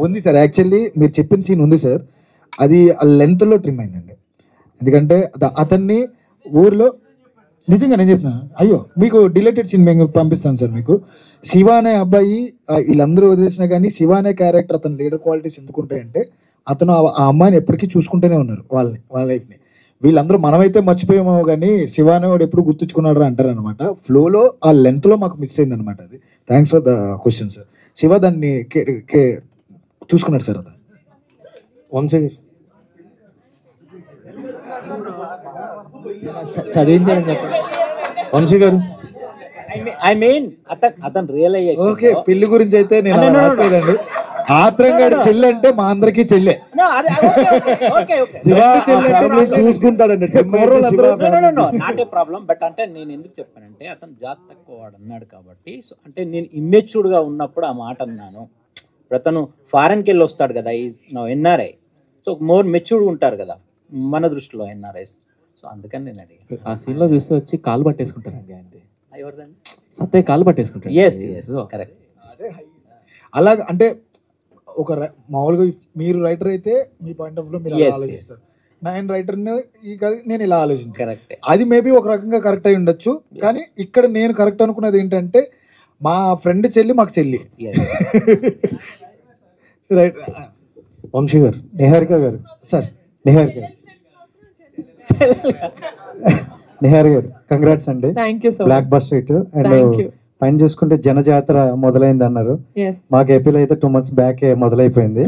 Speaker 7: ఉంది సార్. యాక్చువల్లీ మీరు చెప్పిన సీన్ ఉంది సార్, అది లెంత్లో ట్రిమ్ అయిందండి. ఎందుకంటే అతన్ని ఊర్లో నిజంగా నేను చెప్తున్నాను, అయ్యో మీకు డిలేటెడ్ సీన్ మేము పంపిస్తాను సార్ మీకు. శివ అనే అబ్బాయి వీళ్ళందరూ వదిలేసినా కానీ శివ అనే క్యారెక్టర్ అతని లీడర్ క్వాలిటీస్ ఎందుకుంటాయంటే అతను ఆ అమ్మాయిని ఎప్పటికీ చూసుకుంటూనే ఉన్నారు వాళ్ళ లైఫ్ని. వీళ్ళందరూ మనమైతే మర్చిపోయామో కానీ శివ అనేవాడు ఎప్పుడు గుర్తుంచుకున్నాడు అంటారు అనమాట. ఫ్లోలో ఆ లెంత్లో మాకు మిస్ అయింది అనమాట. అది thanks for the question sir. Shiva దాన్ని చూసుకున్నాడు సార్. అతను
Speaker 2: వంశీ
Speaker 11: చదివించాలని చెప్పండి
Speaker 2: వంశీ గారు.
Speaker 11: ఐ మీన్ అతను రియలైజేషన్.
Speaker 7: ఓకే, పెళ్లి గురించి అయితే నేను రాసుకోలేదండి. ఆత్రంగా చెల్లి అంటే మా అందరికీ చెల్లె, చూసుకుంటాడండి.
Speaker 11: Not a problem. బట్ అంటే నేను ఎందుకు చెప్పానంటే అతను జాతి తక్కువ వాడు అన్నాడు కాబట్టి, సో అంటే నేను ఇమ్మెచ్యూర్డ్ గా ఉన్నప్పుడు ఆ మాట అన్నాను. అతను ఫారెన్కి వెళ్ళి వస్తాడు కదా, is now NRI, so more matured ఉంటారు కదా మన దృష్టిలో ఎన్ఆర్ఐస్. సో అందుకని నేను అడిగాను.
Speaker 12: ఆ సీన్ లో చూస్తే వచ్చి కాలు పట్టేసుకుంటారండి అంతే.
Speaker 11: ఎవరిదండి?
Speaker 12: సత్య కాలు పట్టేసుకుంటారు.
Speaker 11: కరెక్ట్.
Speaker 7: అలా అంటే ఒక మామూలుగా మీరు రైటర్ అయితే మీ పాయింట్ ఆఫ్ వ్యూ మీరు ఆలోచిస్తారు, నేను రైటర్ని నేను ఇలా ఆలోచించాను.
Speaker 11: కరెక్ట్.
Speaker 7: అది మేబీ ఒక రకంగా కరెక్ట్ అయి ఉండొచ్చు, కానీ ఇక్కడ నేను కరెక్ట్ అనుకున్నది ఏంటంటే మా ఫ్రెండ్ చెల్లి మాకు చెల్లి. రైట్.
Speaker 2: వంశీ గారు.
Speaker 10: నిహారిక గారు
Speaker 7: సార్.
Speaker 10: నిహారిక గారు కంగ్రాట్స్ అండి. Block buster hit. అండ్ పైన చూసుకుంటే జనజాతర మొదలైంది అన్నారు. మాకు ఏపీలో అయితే 2 months బ్యాక్ మొదలైపోయింది.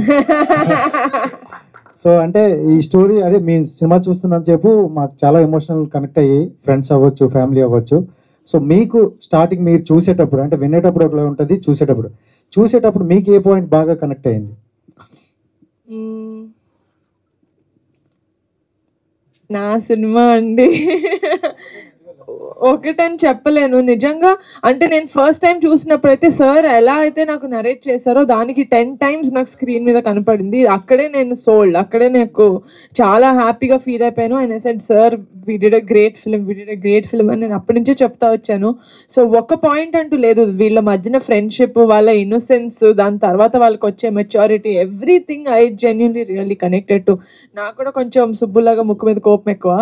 Speaker 10: సో అంటే ఈ స్టోరీ అదే మీ సినిమా చూస్తున్నంత సేపు మాకు చాలా ఎమోషనల్ కనెక్ట్ అయ్యి, ఫ్రెండ్స్ అవ్వచ్చు, ఫ్యామిలీ అవ్వచ్చు. సో మీకు స్టార్టింగ్ మీరు చూసేటప్పుడు అంటే వినేటప్పుడు ఒకలా ఉంటుంది, చూసేటప్పుడు మీకు ఏ పాయింట్ బాగా కనెక్ట్ అయింది?
Speaker 1: నా సినిమా అండి ఒకటని చెప్పలేను నిజంగా. అంటే నేను ఫస్ట్ టైం చూసినప్పుడు అయితే సార్ ఎలా అయితే నాకు నరేట్ చేశారో దానికి 10 times నాకు స్క్రీన్ మీద కనపడింది. అక్కడే నేను సోల్డ్, అక్కడే నాకు చాలా హ్యాపీగా ఫీల్ అయిపోయాను. And I said sir we did a great film అని నేను అప్పటి నుంచే చెప్తా వచ్చాను. సో ఒక పాయింట్ అంటూ లేదు, వీళ్ళ మధ్యన ఫ్రెండ్షిప్, వాళ్ళ ఇన్నోసెన్స్, దాని తర్వాత వాళ్ళకి వచ్చే maturity, everything I genuinely really connected to. నాకు కూడా కొంచెం సుబ్బులాగా ముక్కు మీద కోపం ఎక్కువ.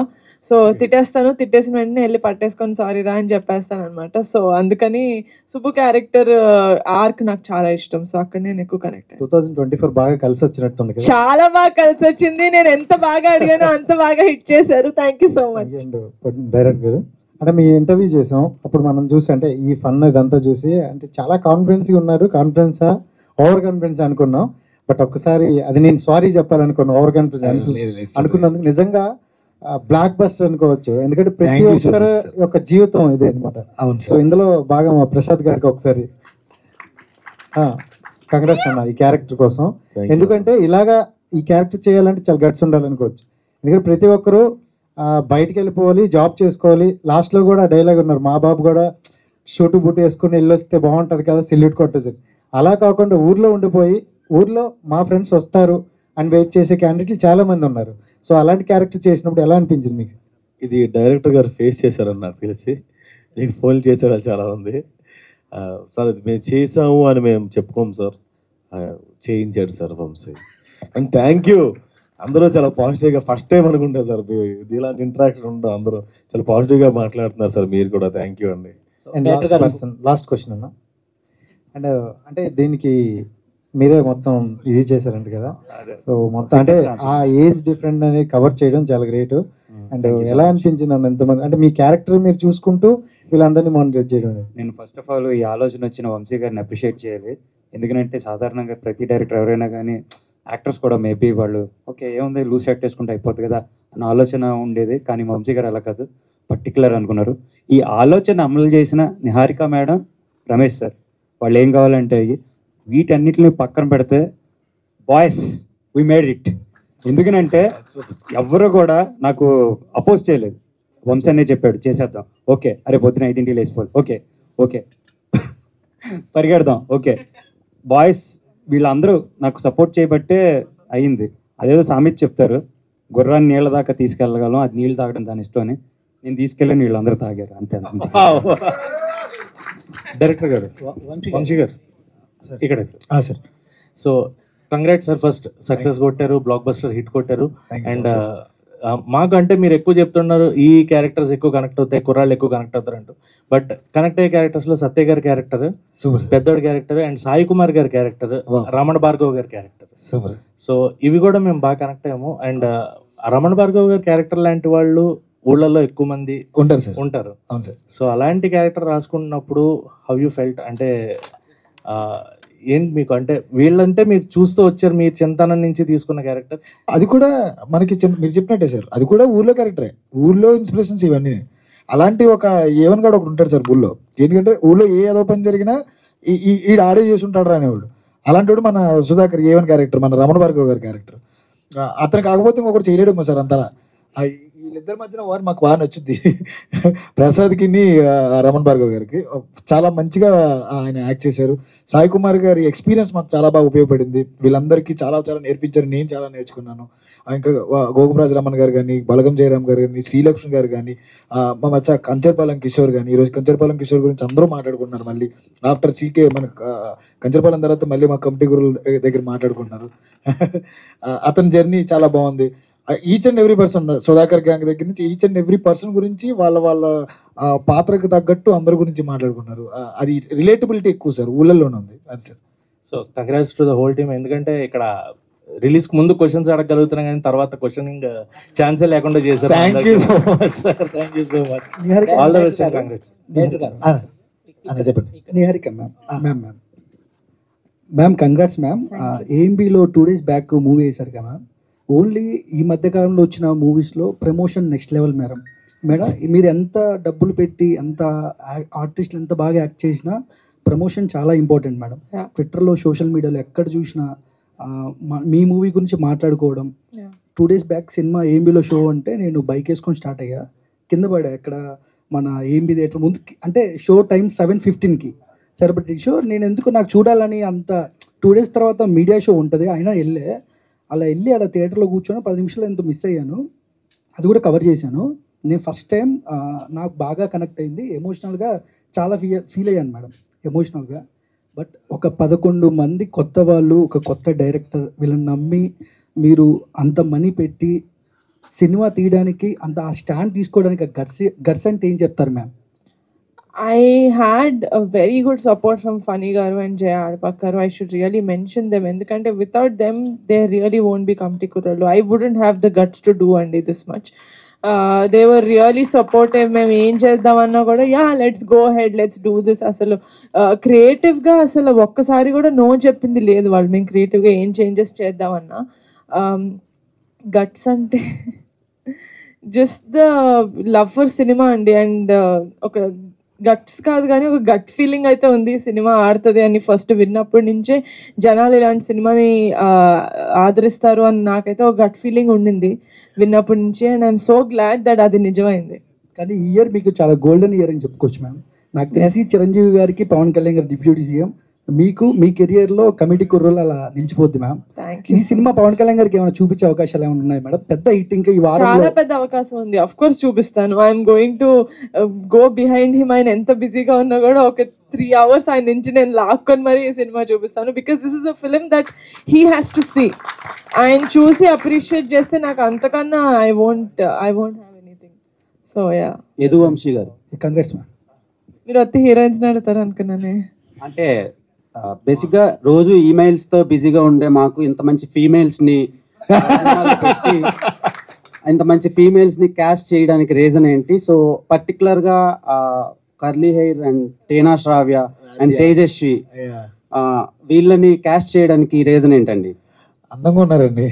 Speaker 1: సో తిట్టేసిన వెంటనే వెళ్ళి పట్టేసుకొని సారీ రా అని చెప్పేస్తాను అనమాట. సో అందుకని సుబ్బు క్యారెక్టర్ ఆర్క్ నాకు చాలా ఇష్టం. సో అక్కడ నేను ఎక్కువ కనెక్ట్.
Speaker 10: 2024 బాగా కలిసి వచ్చినట్టుంది కదా?
Speaker 1: చాలా బాగా కలిసి వచ్చింది. నేను ఎంత బాగా అడిగానో అంత బాగా హిట్ చేశారు. Thank you so much.
Speaker 10: Direct గారు అంటే మీ ఇంటర్వ్యూ చేసాం, అప్పుడు మనం చూసి అంటే ఈ ఫన్ ఇదంతా చూసి అంటే చాలా కాన్ఫిడెన్స్గా ఉన్నారు. కాన్ఫిడెన్సా ఓవర్ కాన్ఫిడెన్స్ అనుకున్నాం. బట్ ఒక్కసారి అది నేను సారీ చెప్పాలనుకున్నాను, ఓవర్ కాన్ఫిడెన్స్ అనుకున్నందుకు. నిజంగా బ్లాక్ బస్టర్ అనుకోవచ్చు, ఎందుకంటే ప్రతి ఒక్కరి యొక్క జీవితం ఇదే అనమాట. సో ఇందులో బాగా మా ప్రసాద్ గారికి ఒకసారి కంగ్రాట్స్ అన్న ఈ క్యారెక్టర్ కోసం. ఎందుకంటే ఇలాగా ఈ క్యారెక్టర్ చేయాలంటే చాలా గట్స్ ఉండాలనుకోవచ్చు. ఎందుకంటే ప్రతి ఒక్కరు బయటికి వెళ్ళిపోవాలి, జాబ్ చేసుకోవాలి. లాస్ట్లో కూడా డైలాగ్ ఉన్నారు, మా బాబు కూడా షూటు బూట్ వేసుకుని వెళ్ళొస్తే బాగుంటుంది కదా, సెల్యూట్ కొట్టేసి. అలా కాకుండా ఊర్లో ఉండిపోయి ఊర్లో మా ఫ్రెండ్స్ వస్తారు అని వెయిట్ చేసే క్యాండిడేట్లు చాలా మంది ఉన్నారు. సో అలాంటి క్యారెక్టర్ చేసినప్పుడు ఎలా అనిపించింది మీకు?
Speaker 13: ఇది డైరెక్టర్ గారు ఫేస్ చేశారని నాకు తెలిసి, మీకు ఫోన్ చేసేవాళ్ళు చాలా ఉంది. సార్ ఇది మేము చేసాము అని మేము చెప్పుకోము సార్, చేయించాడు sir Vamsi. And thank you. అందరూ చాలా పాజిటివ్గా, ఫస్ట్ టైం అనుకుంటా సార్ ఇలాంటి ఇంటరాక్షన్ ఉండవు, అందరూ చాలా పాజిటివ్గా మాట్లాడుతున్నారు సార్. మీరు కూడా థ్యాంక్ యూ అండి.
Speaker 10: లాస్ట్ క్వశ్చన్ అన్న, అండ్ అంటే దీనికి మీరే మొత్తం ఇది చేశారంట కదా, సో మొత్తం అంటే ఆ ఏజ్ డిఫరెంట్ అనేది కవర్ చేయడం చాలా గ్రేట్. అండ్ ఎలా అనిపించింది అన్న ఎంతమంది అంటే మీ క్యారెక్టర్ మీరు చూసుకుంటూ వీళ్ళందరినీ మానిటర్ చేయడం?
Speaker 14: నేను ఫస్ట్ ఆఫ్ ఆల్ ఈ ఆలోచన వచ్చిన వంశీ గారిని అప్రిషియేట్ చేయాలి. ఎందుకంటే సాధారణంగా ప్రతి డైరెక్టర్ ఎవరైనా కానీ యాక్టర్స్ కూడా మేబీ వాళ్ళు ఓకే ఏముంది లూజ్ షర్ట్ వేసుకుంటే అయిపోతుంది కదా అన్న ఆలోచన ఉండేది. కానీ వంశీ గారు అలా కాదు, పర్టికులర్ అనుకున్నారు. ఈ ఆలోచన అమలు చేసిన నిహారిక మేడం, రమేష్ సార్, వాళ్ళు ఏం కావాలంటే వీటన్నిటిని పక్కన పెడితే బాయ్స్ వి మేడ్ ఇట్. ఎందుకనంటే ఎవరు కూడా నాకు అపోజ్ చేయలేదు. వంశీ అనే చెప్పాడు చేసేద్దాం, ఓకే, అరే పొద్దున 5 లేచిపోవాలి, ఓకే ఓకే పరిగెడదాం, ఓకే. బాయ్స్ వీళ్ళందరూ నాకు సపోర్ట్ చేయబట్టే అయింది. అదేదో సామెత చెప్తారు, గుర్రాన్ని నీళ్ళ దాకా తీసుకెళ్ళగలం, అది నీళ్ళు తాగడం దాని ఇష్టం అని. నేను తీసుకెళ్ళి వీళ్ళందరూ తాగారు అంతే.
Speaker 15: డైరెక్టర్ గారు, వంశీ గారు ఇక్కడ sir. So congrats sir, first success కొట్టారు, బ్లాక్ బస్టర్ హిట్ కొట్టారు. అండ్ మాకు అంటే మీరు ఎక్కువ చెప్తున్నారు ఈ క్యారెక్టర్స్ ఎక్కువ కనెక్ట్ అవుతాయి, కుర్రాళ్ళు ఎక్కువ కనెక్ట్ అవుతారు అంటూ. బట్ కనెక్ట్ అయ్యే క్యారెక్టర్స్ లో సత్య గారి క్యారెక్టర్, పెద్దోడి క్యారెక్టర్, అండ్ సాయి కుమార్ గారి క్యారెక్టర్, రమణ భార్గవ్ గారి క్యారెక్టర్, సో ఇవి కూడా మేము బాగా కనెక్ట్ అయ్యాము. అండ్ రమణ భార్గవ్ గారి క్యారెక్టర్ లాంటి వాళ్ళు ఊళ్ళల్లో ఎక్కువ మంది ఉంటారు. సో అలాంటి క్యారెక్టర్ రాసుకున్నప్పుడు హౌ యూ ఫెల్ట్? అంటే ఏంటి మీకు, అంటే వీళ్ళంటే మీరు చూస్తూ వచ్చారు, మీరు చింతనం నుంచి తీసుకున్న క్యారెక్టర్
Speaker 7: అది కూడా మనకి మీరు చెప్పినట్టే సార్, అది కూడా ఊర్లో క్యారెక్టరే, ఊర్లో ఇన్స్పిరేషన్స్ ఇవన్నీ. అలాంటి ఒక ఏవన్ గాడు ఒకటి ఉంటాడు సార్ ఊళ్ళో, ఎందుకంటే ఊళ్ళో ఏ ఏదో పని జరిగినా ఈడ ఆడే చేసి ఉంటాడు అనేవాడు. అలాంటి వాడు మన సుధాకర్ ఏవన్ క్యారెక్టర్, మన రమణ భార్గవ్ గారి క్యారెక్టర్. అతను కాకపోతే ఇంకొకటి చేయలేడు సార్ అంతా. వీళ్ళిద్దరి మధ్యన వారు మాకు బాగా నచ్చుద్ది. ప్రసాద్కి రమణ భార్గవ్ గారికి చాలా మంచిగా ఆయన యాక్ట్ చేశారు. సాయి కుమార్ గారి ఎక్స్పీరియన్స్ మాకు చాలా బాగా ఉపయోగపడింది. వీళ్ళందరికీ చాలా చాలా నేర్పించారు, నేను చాలా నేర్చుకున్నాను. ఇంకా గోగురాజ్ రమణ్ గారు కానీ, బలగం జయరామ్ గారు కానీ, శ్రీలక్ష్మి గారు కానీ, మా మచ్చ కంచర్పాలెం కిషోర్ కానీ. ఈరోజు కంచర్పాలెం కిషోర్ గురించి అందరూ మాట్లాడుకుంటున్నారు. మళ్ళీ ఆఫ్టర్ సీకే మన కంచర్పాలెం తర్వాత మళ్ళీ మా కమిటీ గురువుల దగ్గర మాట్లాడుకుంటున్నారు. అతని జర్నీ చాలా బాగుంది. Each and every person, Sudhakar gang దగ్గర నుంచి ఈచ్ అండ్ ఎవ్రీ పర్సన్ గురించి వాళ్ళ పాత్రకు తగ్గట్టు అందరి గురించి మాట్లాడుకున్నారు. అది రిలేటబిలిటీ ఎక్కువ సార్, ఊళ్ళల్లోనే ఉంది అది sir.
Speaker 15: So congrats to the whole team. ఎందుకంటే ఇక్కడ రిలీజ్ కు ముందు క్వశ్చన్స్ అడగలుగుతున్నాం, కానీ తర్వాత క్వశ్చనింగ్ ఛాన్సే లేకుండా చేశారు.
Speaker 7: Thank you so much sir, thank you so much.
Speaker 15: All the best, congrats.
Speaker 7: చెప్పండి.
Speaker 16: Niharika ma'am congrats ma'am. ఏఎంబీలో 2 days బ్యాక్ మూవీ వేశారు కదా మ్యామ్. ఓన్లీ ఈ మధ్యకాలంలో వచ్చిన మూవీస్లో ప్రమోషన్ నెక్స్ట్ లెవెల్ మేడం. మీరు ఎంత డబ్బులు పెట్టి, ఎంత ఆర్టిస్టులు ఎంత బాగా యాక్ట్ చేసినా ప్రమోషన్ చాలా ఇంపార్టెంట్ మేడం. ట్విట్టర్లో, సోషల్ మీడియాలో ఎక్కడ చూసినా మీ మూవీ గురించి మాట్లాడుకోవడం. 2 days బ్యాక్ సినిమా ఏఎంబీలో షో అంటే నేను బైక్ వేసుకొని స్టార్ట్ అయ్యా, కింద పడా ఎక్కడ మన ఏఎంబీ థియేటర్ ముందు. అంటే షో టైం 7:15కి సరిపట్టి షో. నేను ఎందుకు నాకు చూడాలని అంత 2 days తర్వాత మీడియా షో ఉంటుంది, అయినా అలా థియేటర్లో కూర్చొని 10 నిమిషాలు ఎంతో మిస్ అయ్యాను. అది కూడా కవర్ చేశాను. నేను ఫస్ట్ టైం నాకు బాగా కనెక్ట్ అయింది, ఎమోషనల్గా చాలా ఫీల్ అయ్యాను మేడం, ఎమోషనల్గా. బట్ ఒక 11 మంది కొత్త వాళ్ళు, ఒక కొత్త డైరెక్టర్, వీళ్ళని నమ్మి మీరు అంత మనీ పెట్టి సినిమా తీయడానికి, అంత ఆ స్టాండ్ తీసుకోవడానికి గర్స్ అంటే ఏం చెప్తారు ma'am?
Speaker 1: I had a very good support from Funny Garu and Jaya Adpakkaru. I should really mention them. Endukante without them, they really won't be Kamti Kurallu. I wouldn't have the guts to do andi this much. They were really supportive. Mem em cheddamannaa kuda, yeah, let's go ahead, let's do this. Asalu creative ga asalu okkasari kuda no cheppindi ledhu vallu. Mem creative ga em changes cheddamannaa. Guts ante just the love for cinema andi, and oka guts కాదు కానీ ఒక గట్ ఫీలింగ్ అయితే ఉంది సినిమా ఆడుతుంది అని. ఫస్ట్ విన్నప్పటి నుంచే జనాలు ఇలాంటి సినిమాని ఆదరిస్తారు అని నాకైతే ఒక గట్ ఫీలింగ్ ఉండింది విన్నప్పటి నుంచి. And I'm so glad that అది నిజమైంది.
Speaker 16: కానీ ఈ ఇయర్ మీకు చాలా గోల్డెన్ ఇయర్ అని చెప్పుకోవచ్చు మ్యామ్. నాకు తెలిసి చిరంజీవి గారికి, పవన్ కళ్యాణ్ గారు డిప్యూటీ సీఎం, మీకు మీ కెరియర్లో కమిటీ కుర్రోలు అలా నిలిచిపోద్ది మ్యామ్. ఈ సినిమా పవన్ కళ్యాణ్ గారికి ఏమైనా చూపించే అవకాశాలు ఏమైనా ఉన్నాయి మేడం? పెద్ద హిట్ ఇంకా ఈ వారం
Speaker 1: చాలా పెద్ద అవకాశం ఉంది. అఫ్ కోర్స్ చూపిస్తాను. I'm going to go behind him. ఆయన ఎంత బిజీగా ఉన్నా కూడా ఒక 3 hours ఆయన నుంచి నేను లాక్కొని మరీ ఈ సినిమా చూపిస్తాను. Because this is a film that he has to see. ఆయన చూసి అప్రిషియేట్ చేస్తే నాకు అంతకన్నా I won't have anything. So yeah,
Speaker 12: Yaduvamsi గారు
Speaker 16: కంగ్రాట్స్ మ్యామ్.
Speaker 1: మీరు అత్తి హీరోయిన్స్ అడుగుతారు అనుకున్నానే.
Speaker 12: అంటే బేసిక్గా రోజు ఈమెయిల్స్తో బిజీగా ఉండే మాకు ఇంత మంచి ఫీమేల్స్ని క్యాస్ట్ చేయడానికి రీజన్ ఏంటి? సో పర్టికులర్గా కర్లీ హెయిర్ అండ్ టేనా శ్రావ్య అండ్ తేజస్వి వీళ్ళని క్యాస్ట్ చేయడానికి రీజన్ ఏంటండి?
Speaker 7: అందంగా ఉన్నారండి.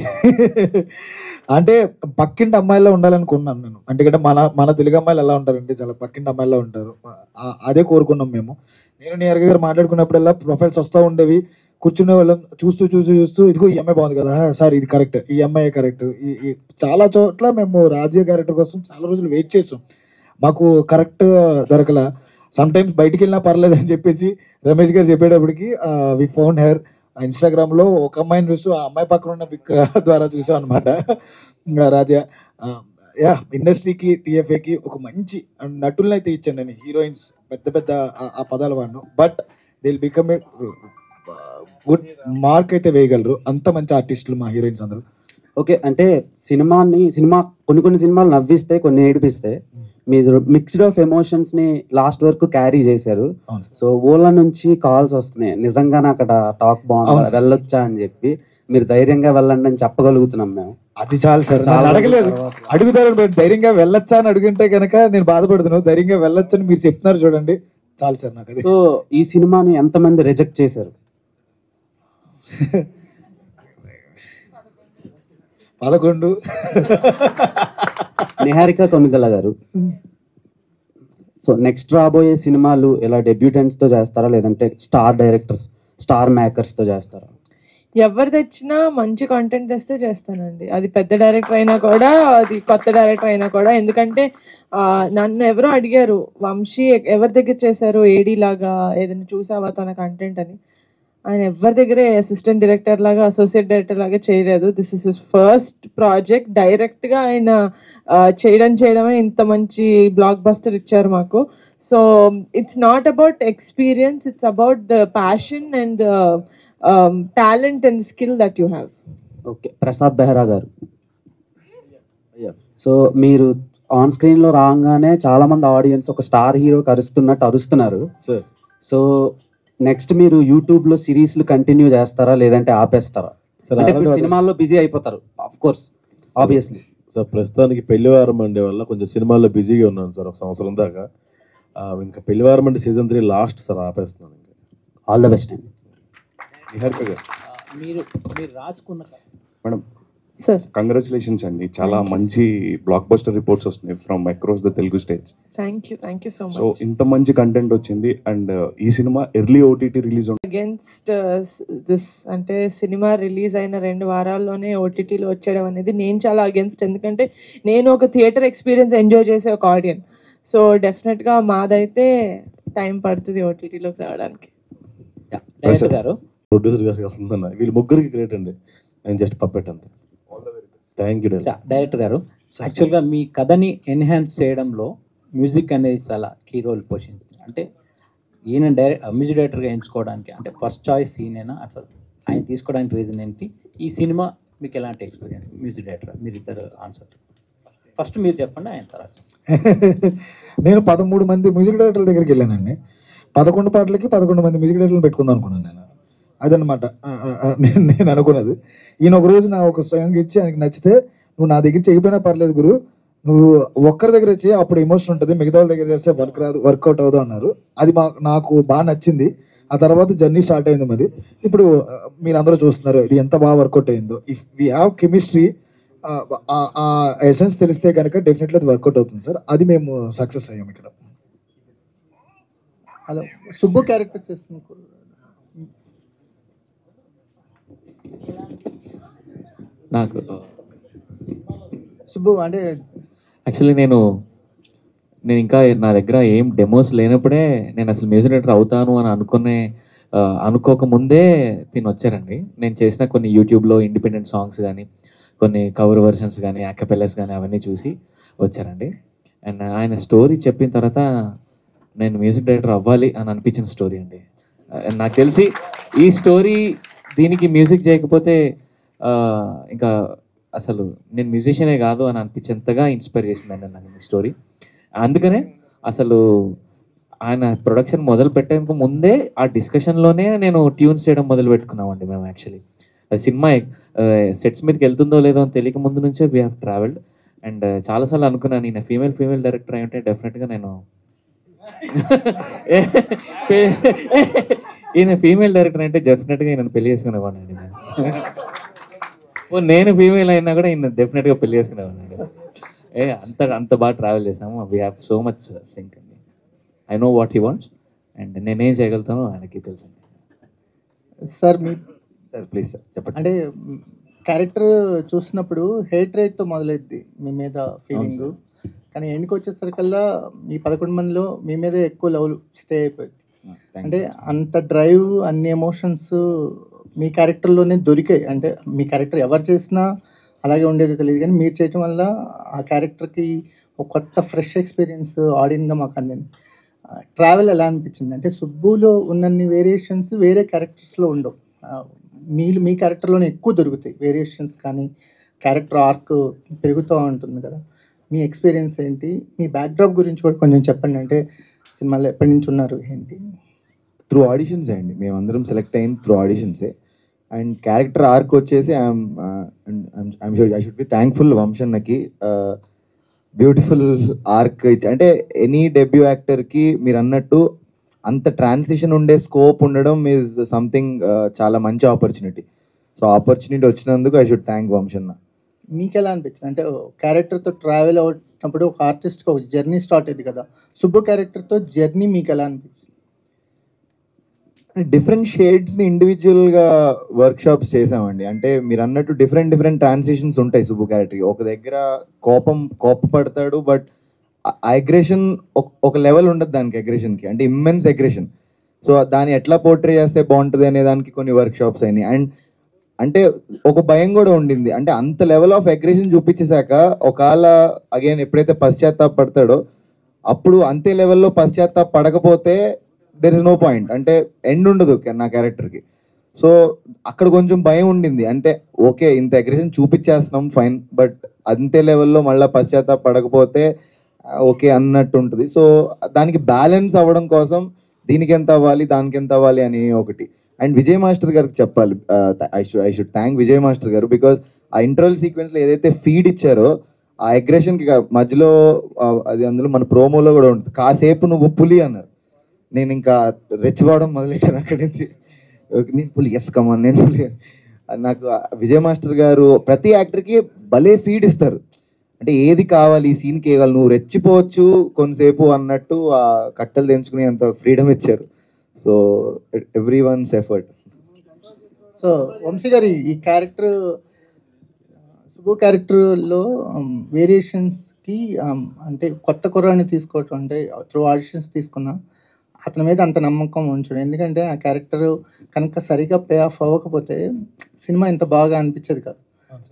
Speaker 7: అంటే పక్కింటి అమ్మాయిలో ఉండాలనుకున్నాను నేను. అంటే మన మన తెలుగు అమ్మాయిలు ఎలా ఉంటారండి, చాలా పక్కింటి అమ్మాయిలో ఉంటారు. అదే కోరుకున్నాం మేము. నేను నిహారిక గారు మాట్లాడుకున్నప్పుడల్లా ప్రొఫైల్స్ వస్తూ ఉండేవి, కూర్చునే వాళ్ళం, చూస్తూ చూస్తూ చూస్తూ ఇదిగో ఈ అమ్మాయి బాగుంది కదా సార్, ఇది కరెక్ట్, ఈ అమ్మాయి కరెక్ట్. చాలా చోట్ల మేము రాజ్య క్యారెక్టర్ కోసం చాలా రోజులు వెయిట్ చేసాం, మాకు కరెక్ట్ దొరకల. సమ్ టైమ్స్ బయటికి వెళ్ళినా పర్లేదు అని చెప్పేసి రమేష్ గారు చెప్పేటప్పటికి వి ఫౌండ్ హెర్. ఇన్స్టాగ్రామ్లో ఒక అమ్మాయిని చూస్తూ ఆ అమ్మాయి పక్కన ఉన్న పిక్ ద్వారా చూసాం అనమాట. రాజా యా ఇండస్ట్రీకి టీఎఫ్ఏకి ఒక మంచి నటులను అయితే ఇచ్చాను నేను. హీరోయిన్స్ పెద్ద పెద్ద ఆ పదాలు వాడిను, but they will become a good mark అయితే వేయగలరు. అంత మంచి ఆర్టిస్టులు మా హీరోయిన్స్ అందరూ.
Speaker 12: ఓకే, అంటే సినిమా కొన్ని సినిమాలు నవ్విస్తే కొన్ని ఏడిపిస్తే, మీరు మిక్స్డ్ ఆఫ్ ఎమోషన్స్ ని లాస్ట్ వరకు క్యారీ చేశారు. సో ఊళ్ళ నుంచి కాల్స్ వస్తున్నాయి, నిజంగానే అక్కడ టాక్ బాగుంది వెళ్ళొచ్చా అని చెప్పి, మీరు ధైర్యంగా వెళ్ళండి అని చెప్పగలుగుతున్నాం మేము.
Speaker 7: అది చాలు సార్, అడగలేదు, అడుగుతారు ధైర్యంగా వెళ్ళొచ్చా అని అడుగుంటే కనుక నేను బాధపడుతున్నాను. ధైర్యంగా వెళ్ళొచ్చు అని మీరు చెప్తున్నారు చూడండి, చాలు సార్ నాకు.
Speaker 12: సో ఈ సినిమాని ఎంతమంది రిజెక్ట్ చేశారు?
Speaker 7: 11.
Speaker 12: నిహారిక కొనిదల గారు, సో నెక్స్ట్ రాబోయే సినిమాలు ఇలా డెబ్యూటెంట్స్ తో చేస్తారా, లేదంటే స్టార్ డైరెక్టర్స్, స్టార్ మేకర్స్ తో చేస్తారా?
Speaker 1: ఎవరు తెచ్చినా మంచి కంటెంట్ తెస్తే చేస్తానండి. అది పెద్ద డైరెక్టర్ అయినా కూడా, అది కొత్త డైరెక్టర్ అయినా కూడా. ఎందుకంటే నన్ను ఎవరో అడిగారు, వంశీ ఎవరి దగ్గర చేశారు ఏడీ లాగా ఏదైనా చూసావా తన కంటెంట్ అని. ఆయన ఎవరి దగ్గరే అసిస్టెంట్ డైరెక్టర్ లాగా, అసోసియేట్ డైరెక్టర్ లాగా చేయలేదు. This is his first project. డైరెక్ట్గా ఆయన చేయడమే ఇంత మంచి బ్లాక్ బస్టర్ ఇచ్చారు మాకు. So it's not about experience, it's about the passion and talent and skill that you have.
Speaker 12: Okay, Prasad Behra గారు, సో మీరు ఆన్ స్క్రీన్ లో రాగానే చాలా మంది ఆడియన్స్ ఒక స్టార్ హీరోకి అరుస్తున్నారు. సో నెక్స్ట్ మీరు యూట్యూబ్ లో సిరీస్లు కంటిన్యూ చేస్తారా, లేదంటే ఆపేస్తారా? అంటే సినిమాల్లో బిజీ అయిపోతారు ఆఫ్ కోర్స్, ఆబ్వియస్లీ.
Speaker 13: సార్ ప్రస్తుతానికి పెళ్లివారం అండే వల్ల కొంచెం సినిమాల్లో బిజీగా ఉన్నాను సార్, 1 సంవత్సరం దాకా. ఇంకా పెళ్లివారం అంటే సీజన్ 3 లాస్ట్ సార్, ఆపేస్తున్నాను.
Speaker 12: ఆల్ ద బెస్ట్ అండి.
Speaker 13: నిహారిక గారు,
Speaker 11: మీరు రాసుకున్న
Speaker 13: మేడం
Speaker 1: సార్
Speaker 17: కంగ్రాచులేషన్స్ అండి, చాలా మంచి బ్లాక్ బస్టర్ రిపోర్ట్స్ వస్తున్నాయి from across the Telugu states.
Speaker 1: Thank you so
Speaker 17: so
Speaker 1: much.
Speaker 17: ఇంత మంచి కంటెంట్ వచ్చింది, అండ్ ఈ cinema early OTT release
Speaker 1: against this, అంటే సినిమా రిలీజ్ అయిన 2 వారాల్లోనే ఓటీటీలో వచ్చేయడం అనేది నేను చాలా అగేన్స్ట్. ఎందుకంటే నేను ఒక థియేటర్ ఎక్స్పీరియన్స్ ఎంజాయ్ చేసే ఒక ఆడియన్స్. సో డెఫినెట్గా మాదైతే టైం పడుతుంది ఓటీటీలోకి రావడానికి.
Speaker 11: డైరెక్టర్ గారు,
Speaker 13: ప్రొడ్యూసర్ గారికి వస్తుందన్న, వీళ్ళు ముగ్గురికి గ్రేట్ అండి, నేను జస్ట్ పప్పెట్ అంతే. థ్యాంక్ యూ
Speaker 11: డైరెక్టర్ గారు. యాక్చువల్గా మీ కథని ఎన్హాన్స్ చేయడంలో మ్యూజిక్ అనేది చాలా కీ రోల్ పోషించింది. అంటే ఈయన మ్యూజిక్ డైరెక్టర్గా ఎంచుకోవడానికి అంటే ఫస్ట్ చాయిస్ ఈయనైనా, అట్లా ఆయన తీసుకోవడానికి రీజన్ ఏంటి? ఈ సినిమా మీకు ఎలాంటి ఎక్స్పీరియన్స్? మ్యూజిక్ డైరెక్టర్ మీరు ఇద్దరు ఆన్సర్ ఫస్ట్ మీరు చెప్పండి, ఆయన తర్వాత.
Speaker 7: నేను 13 మంది మ్యూజిక్ డైరెక్టర్ల దగ్గరికి వెళ్ళానండి. 11 పాటలకి 11 మంది మ్యూజిక్ డైరెక్టర్లు పెట్టుకుందాం అనుకున్నాను నేను. అదనమాట నేను అనుకున్నది. ఈయన ఒక రోజు నా ఒక సాంగ్ ఇచ్చి ఆయనకి నచ్చితే, నువ్వు నా దగ్గర చేయకపోయినా పర్లేదు గురు, నువ్వు ఒక్కరి దగ్గర చేయి, అప్పుడు ఎమోషన్ ఉంటుంది, మిగతా వాళ్ళ దగ్గర చేస్తే వర్కౌట్ అవ్వదు అన్నారు. అది నాకు బాగా నచ్చింది. ఆ తర్వాత జర్నీ స్టార్ట్ అయింది మాది. ఇప్పుడు మీరు అందరూ చూస్తున్నారు ఇది ఎంత బాగా వర్కౌట్ అయిందో. ఇఫ్ వీ హ్యావ్ కెమిస్ట్రీ, ఆ ఎసెన్స్ తెలిస్తే కనుక డెఫినెట్లీ అది వర్కౌట్ అవుతుంది సార్. అది మేము సక్సెస్ అయ్యాం ఇక్కడ.
Speaker 8: హలో, సుబ్బు క్యారెక్టర్ చేస్తుంది
Speaker 18: నాకు.
Speaker 8: సుబ్బు అంటే
Speaker 18: యాక్చువల్లీ నేను ఇంకా నా దగ్గర ఏం డెమోస్ లేనప్పుడే నేను అసలు మ్యూజిక్ డైరెక్టర్ అవుతాను అని అనుకోకముందే తిని వచ్చారండి. నేను చేసిన కొన్ని యూట్యూబ్లో ఇండిపెండెంట్ సాంగ్స్ కానీ, కొన్ని కవర్ వర్షన్స్ కానీ, యాకపెల్లెస్ కానీ అవన్నీ చూసి వచ్చారండి. అండ్ ఆయన స్టోరీ చెప్పిన తర్వాత నేను మ్యూజిక్ డైరెక్టర్ అవ్వాలి అని అనిపించిన స్టోరీ అండి. నాకు తెలిసి ఈ స్టోరీ దీనికి మ్యూజిక్ చేయకపోతే ఇంకా అసలు నేను మ్యూజిషియనే కాదు అని అనిపించేంతగా ఇన్స్పైర్ చేసిందండి నాకు ఈ స్టోరీ. అందుకనే అసలు ఆయన ప్రొడక్షన్ మొదలు పెట్టేందుకు ముందే ఆ డిస్కషన్లోనే నేను ట్యూన్స్ చేయడం మొదలు పెట్టుకున్నామండి మేము. యాక్చువల్లీ అది సినిమా సెట్స్ మీదకి వెళ్తుందో లేదో అని తెలియక ముందు నుంచే వీ హ్యావ్ ట్రావెల్డ్. అండ్ చాలాసార్లు అనుకున్నాను, నేను ఫీమేల్ డైరెక్టర్ అయ్యంటే డెఫినెట్గా నేను ఈయన ఫీమేల్ డైరెక్టర్ అంటే డెఫినెట్గా నేను పెళ్లి చేసుకునేవాడిని. నేను ఫీమేల్ అయినా కూడా ఈయన డెఫినెట్గా పెళ్లి చేసుకునేవాడిని. అంత బాగా ట్రావెల్ చేసాము. We have so much sync అండి. I know what he wants and నేనేం చేయగలుగుతానో ఆయనకి తెలుసు.
Speaker 8: సార్ మీ
Speaker 19: సార్ ప్లీజ్ సార్ చెప్పండి.
Speaker 8: అంటే క్యారెక్టర్ చూసినప్పుడు హేట్రేట్తో మొదలైద్ది మీ మీద ఫీలింగ్, కానీ ఎండ్కి వచ్చేసరికల్లా ఈ 11 మందిలో మీ మీదే ఎక్కువ లవ్ స్టే అయిపోయింది. అంటే అంత డ్రైవ్, అన్ని ఎమోషన్స్ మీ క్యారెక్టర్లోనే దొరికాయి. అంటే మీ క్యారెక్టర్ ఎవరు చేసినా అలాగే ఉండేది తెలియదు, కానీ మీరు చేయటం వల్ల ఆ క్యారెక్టర్కి ఒక కొత్త ఫ్రెష్ ఎక్స్పీరియన్స్ ఆడియన్గా మాకు అందింది. ట్రావెల్ ఎలా అనిపించింది అంటే సుబ్బులో ఉన్నన్ని వేరియేషన్స్ వేరే క్యారెక్టర్స్లో ఉండవు, మీ క్యారెక్టర్లోనే ఎక్కువ దొరుకుతాయి వేరియేషన్స్, కానీ క్యారెక్టర్ ఆర్క్ పెరుగుతూ ఉంటుంది కదా. మీ ఎక్స్పీరియన్స్ ఏంటి, మీ బ్యాక్డ్రాప్ గురించి కూడా కొంచెం చెప్పండి. అంటే సినిమాలో ఎప్పటి నుంచి ఉన్నారు ఏంటి?
Speaker 19: త్రూ ఆడిషన్స్ అండి, మేమందరం సెలెక్ట్ అయింది త్రూ ఆడిషన్సే. అండ్ క్యారెక్టర్ ఆర్క్ వచ్చేసి ఐ షుడ్ బి థ్యాంక్ఫుల్ వంశన్నకి. బ్యూటిఫుల్ ఆర్క్ అంటే ఎనీ డెబ్యూ యాక్టర్కి మీరు అన్నట్టు అంత ట్రాన్సిషన్ ఉండే స్కోప్ ఉండడం ఈజ్ సంథింగ్ చాలా మంచి ఆపర్చునిటీ. సో ఆపర్చునిటీ వచ్చినందుకు ఐ షుడ్ థ్యాంక్ వంశన్న.
Speaker 8: మీకు ఎలా అనిపించింది అంటే క్యారెక్టర్తో ట్రావెల్ అవుతున్నప్పుడు ఒక ఆర్టిస్ట్కి ఒక జర్నీ స్టార్ట్ అయింది కదా, సుబ్బు క్యారెక్టర్తో జర్నీ మీకు ఎలా అనిపించింది?
Speaker 19: డిఫరెంట్ షేడ్స్ని ఇండివిజువల్గా వర్క్షాప్స్ చేసామండి. అంటే మీరు అన్నట్టు డిఫరెంట్ ట్రాన్సిషన్స్ ఉంటాయి సుబ్బు క్యారెక్టర్కి. ఒక దగ్గర కోపపడతాడు, బట్ అగ్రెషన్ ఒక లెవెల్ ఉండదు దానికి, అగ్రెషన్కి అంటే ఇమ్మెన్స్ అగ్రెషన్. సో దాన్ని ఎట్లా పోర్ట్రే చేస్తే బాగుంటుంది అనే దానికి కొన్ని వర్క్షాప్స్ అయినాయి. అండ్ అంటే ఒక భయం కూడా ఉండింది, అంటే అంత లెవెల్ ఆఫ్ అగ్రెషన్ చూపించేశాక ఒకవేళ అగైన్ ఎప్పుడైతే పశ్చాత్తాపడతాడో అప్పుడు అంతే లెవెల్లో పశ్చాత్తాపడకపోతే దెర్ ఇస్ నో పాయింట్, అంటే ఎండ్ ఉండదు నా క్యారెక్టర్కి. సో అక్కడ కొంచెం భయం ఉండింది, అంటే ఓకే ఇంత అగ్రెషన్ చూపించేస్తున్నాం ఫైన్, బట్ అంతే లెవెల్లో మళ్ళీ పశ్చాత్తాపడకపోతే ఓకే అన్నట్టు ఉంటుంది. సో దానికి బ్యాలెన్స్ అవ్వడం కోసం దీనికి ఎంత అవ్వాలి దానికి ఎంత అవ్వాలి అని ఒకటి. అండ్ విజయ్ మాస్టర్ గారికి చెప్పాలి, I should thank Vijay master గారు, బికాజ్ ఆ ఇంటర్వల్ సీక్వెన్స్లో ఏదైతే ఫీడ్ ఇచ్చారో ఆ అగ్రెషన్కి మధ్యలో అది అందులో మన ప్రోమోలో కూడా ఉంటుంది, కాసేపు నువ్వు పులి అన్నారు. నేను ఇంకా రెచ్చిపోవడం మొదలెట్టాను అక్కడి నుంచి, నేను పులి ఎస్ కమాన్ నేను పులి. నాకు విజయ్ మాస్టర్ గారు ప్రతి యాక్టర్కి భలే ఫీడ్ ఇస్తారు, అంటే ఏది కావాలి ఈ సీన్కి కావాలి నువ్వు రెచ్చిపోవచ్చు కొంతసేపు అన్నట్టు ఆ కట్టలు తెంచుకునే అంత ఫ్రీడమ్ ఇచ్చారు. So everyone's effort.
Speaker 8: So Vamsi గారి ఈ క్యారెక్టర్ సుబ్బు క్యారెక్టర్లో వేరియేషన్స్కి అంటే కొత్త కుర్రాన్ని తీసుకోవటం, అంటే త్రూ ఆడిషన్స్ తీసుకున్నా అతని మీద అంత నమ్మకం ఉంచడం, ఎందుకంటే ఆ క్యారెక్టర్ కనుక సరిగా పే ఆఫ్ అవ్వకపోతే సినిమా ఇంత బాగా అనిపించేది కాదు.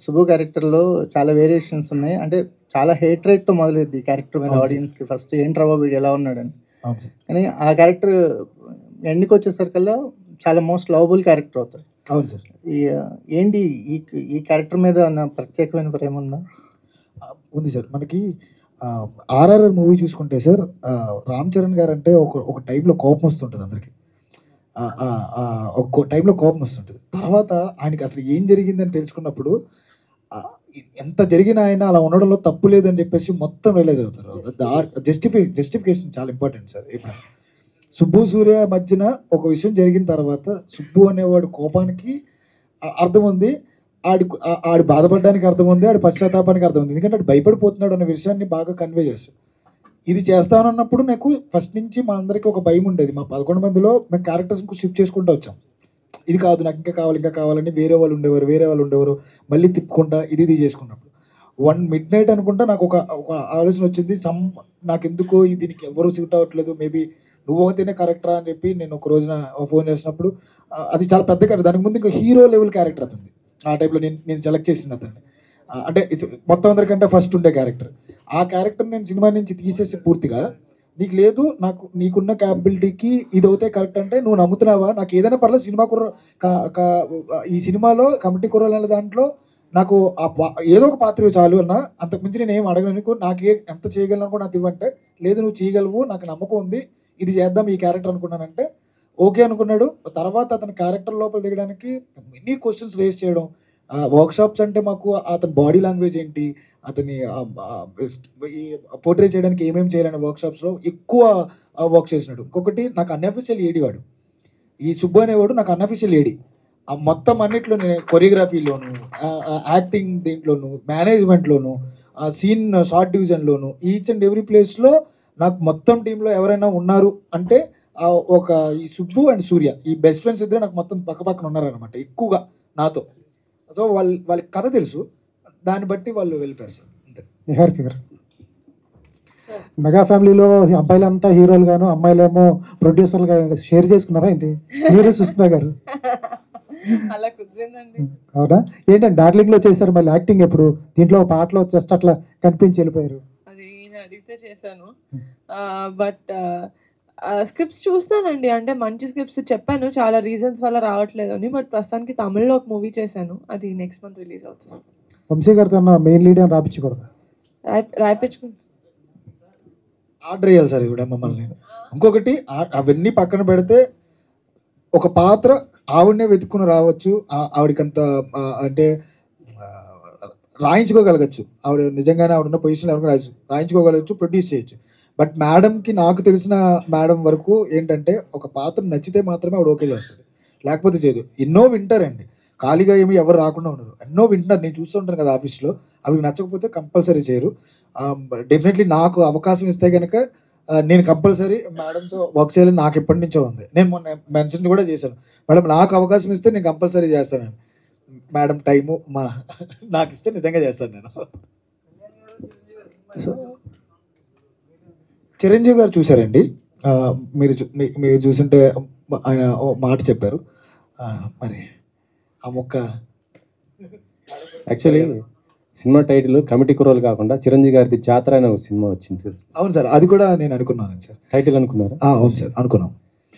Speaker 8: సుబ్బు క్యారెక్టర్లో చాలా వేరియేషన్స్ ఉన్నాయి, అంటే చాలా హేట్రేట్తో మొదలైంది ఈ క్యారెక్టర్ మీద ఆడియన్స్కి. ఫస్ట్ ఏంట్రా వీడు ఎలా ఉన్నాడని, కానీ ఆ క్యారెక్టర్ ఎండ్కి వచ్చేసరికల్లా చాలా మోస్ట్ లవబుల్ క్యారెక్టర్ అవుతాడు.
Speaker 7: అవును సార్.
Speaker 8: ఏంటి ఈ క్యారెక్టర్ మీద నా ప్రత్యేకమైన ప్రేమ ఉందా?
Speaker 7: ఉంది సార్. మనకి ఆర్ఆర్ఆర్ మూవీ చూసుకుంటే సార్ రామ్ చరణ్ గారు అంటే ఒక టైంలో కోపం వస్తుంటుంది అందరికి, ఒక టైంలో కోపం వస్తుంటుంది. తర్వాత ఆయనకి అసలు ఏం జరిగిందని తెలుసుకున్నప్పుడు ఎంత జరిగిన ఆయన అలా ఉండడంలో తప్పు లేదని చెప్పేసి మొత్తం రియలైజ్ అవుతారు. జస్టిఫికేషన్ చాలా ఇంపార్టెంట్ సార్. ఇప్పుడు సుబ్బు సూర్య మధ్యన ఒక విషయం జరిగిన తర్వాత సుబ్బు అనేవాడు కోపానికి అర్థం ఉంది, ఆడి బాధపడడానికి అర్థం ఉంది, ఆడి పశ్చాత్తాపానికి అర్థం ఉంది, ఎందుకంటే ఆడు భయపడిపోతున్నాడు అనే విషయాన్ని బాగా కన్వే చేస్తాడు. ఇది చేస్తానన్నప్పుడు నాకు ఫస్ట్ నుంచి మా అందరికీ ఒక భయం ఉండేది. మా 11 మందిలో మేము క్యారెక్టర్స్ షిఫ్ట్ చేసుకుంటూ వచ్చాం. ఇది కాదు నాకు ఇంకా కావాలని వేరే వాళ్ళు ఉండేవారు, మళ్ళీ తిప్పుకుంటా ఇది చేసుకున్నప్పుడు 1 midnight అనుకుంటా నాకు ఒక ఆలోచన వచ్చింది. నాకెందుకో దీనికి ఎవరు సూట్ అవ్వట్లేదు, మేబీ నువ్వు అయితేనే కరెక్టరా అని చెప్పి నేను ఒక రోజున ఫోన్ చేసినప్పుడు అది చాలా పెద్ద క్యారెక్టర్, దానికి ముందు ఇంకా హీరో లెవెల్ క్యారెక్టర్ అతనిది. ఆ టైంలో నేను సెలెక్ట్ చేసింది అతన్ని, అంటే మొత్తం అందరికంటే ఫస్ట్ ఉండే క్యారెక్టర్. ఆ క్యారెక్టర్ నేను సినిమా నుంచి తీసేసి పూర్తిగా నీకు లేదు, నీకున్న క్యాపబిలిటీకి ఇది అవుతే కరెక్ట్ అంటే నువ్వు నమ్ముతున్నావా, నాకు ఏదైనా పర్లేదు సినిమా ఈ సినిమాలో కమిటీ కుర్రాలు అనే దాంట్లో నాకు ఏదో ఒక పాత్ర చాలు అన్న, అంతకుమించి నేను ఏం అడగను, నాకు ఎంత చేయగలను కూడా నాకు ఇవ్వంటే లేదు నువ్వు చేయగలవు నాకు నమ్మకం ఉంది ఇది చేద్దాం ఈ క్యారెక్టర్ అనుకున్నానంటే ఓకే అనుకున్నాడు. తర్వాత అతని క్యారెక్టర్ లోపల దిగడానికి మెనీ క్వశ్చన్స్ రేస్ చేయడం, వర్క్షాప్స్ అంటే మాకు అతని బాడీ లాంగ్వేజ్ ఏంటి, అతని పోర్ట్రేట్ చేయడానికి ఏమేమి చేయాలని వర్క్షాప్స్లో ఎక్కువ వర్క్ చేసినాడు. ఇంకొకటి నాకు అన్అఫీషియల్ ఏడి వాడు, ఈ సుబ్బు అనేవాడు నాకు అన్అఫీషియల్ ఏడి. ఆ మొత్తం అన్నిట్లో నేను కొరియోగ్రఫీలోను, యాక్టింగ్ దీంట్లోను, మేనేజ్మెంట్లోను, ఆ సీన్ షార్ట్ డివిజన్లోను, ఈచ్ అండ్ ఎవ్రీ ప్లేస్లో నాకు మొత్తం టీంలో ఎవరైనా ఉన్నారు అంటే ఒక ఈ సుబ్బు అండ్ సూర్య, ఈ బెస్ట్ ఫ్రెండ్స్ ఇద్దరు నాకు మొత్తం పక్కన ఉన్నారనమాట ఎక్కువగా నాతో. సో వాళ్ళకి కథ తెలుసు, దాన్ని బట్టి వాళ్ళు వెళ్ళిపోయారు సార్. అంతే.
Speaker 10: నిహారిక గారు, మెగా ఫ్యామిలీలో అబ్బాయిలంతా హీరోలు గాను, అమ్మాయిలేమో ప్రొడ్యూసర్లు గాను షేర్ చేసుకున్నారా ఏంటి మీరు సుష్మా గారు?
Speaker 1: అలా కుదిరిందండి.
Speaker 10: అవునా? ఏంటంటే డార్లింగ్ లో చేశారు, మళ్ళీ యాక్టింగ్ ఎప్పుడు? దీంట్లో పాటలో జస్ట్ అట్లా కనిపించి వెళ్ళిపోయారు.
Speaker 1: అది నేను అడిగితే చేశాను. బట్ స్క్రిప్ట్స్ చూస్తానండి, అంటే మంచి స్క్రిప్ట్స్ చెప్పాను, చాలా రీజన్స్ వల్ల రావట్లేదు అని. బట్ ప్రస్తుతానికి తమిళ్లో ఒక మూవీ చేశాను, అది నెక్స్ట్ మంత్ రిలీజ్ అవుతుంది.
Speaker 10: వంశీ గారితో మెయిన్ లీడ్ అని రాపించకూడదు?
Speaker 1: రాయించుకుంటాను.
Speaker 7: ఆర్డర్ చేయాలి సార్ కూడా మమ్మల్ని. ఇంకొకటి అవన్నీ పక్కన పెడితే ఒక పాత్ర ఆవిడనే వెతుక్కుని రావచ్చు, ఆవిడకంత అంటే రాయించుకోగలగచ్చు, ఆవిడ నిజంగానే ఆవిడ పొజిషన్లో ఎవరికి రాయించుకోగలగచ్చు, ప్రొడ్యూస్ చేయొచ్చు. బట్ మేడంకి, నాకు తెలిసిన మేడం వరకు ఏంటంటే ఒక పాత్ర నచ్చితే మాత్రమే ఆవిడ ఓకే చేస్తుంది, లేకపోతే చేయదు. ఎన్నో వింటారండి, ఖాళీగా ఏమి ఎవరు రాకుండా ఉండరు, ఎన్నో వింటున్నారు. నేను చూస్తుంటాను కదా ఆఫీస్లో, అవి నచ్చకపోతే కంపల్సరీ చేయరు. డెఫినెట్లీ నాకు అవకాశం ఇస్తే కనుక నేను కంపల్సరీ మేడంతో వర్క్ చేయాలని నాకు ఎప్పటి నుంచో ఉంది. నేను మొన్న మెన్షన్ కూడా చేశాను, మేడం నాకు అవకాశం ఇస్తే నేను కంపల్సరీ చేస్తాను. మేడం టైము నాకు ఇస్తే నిజంగా చేస్తాను నేను. చిరంజీవి గారు చూసారండి, మీరు చూసుంటే ఆయన మాట చెప్పారు, మరి ఆ మొక్క
Speaker 2: యాక్చువల్లీ సినిమా టైటిల్ కమిటీ కుర్రోలు కాకుండా చిరంజీవి గారిది జాతర అనే ఒక సినిమా వచ్చింది సార్.
Speaker 7: అవును సార్, అది కూడా నేను అనుకున్నాను సార్.
Speaker 2: టైటిల్ అనుకున్నారు?
Speaker 7: అవును సార్, అనుకున్నాం.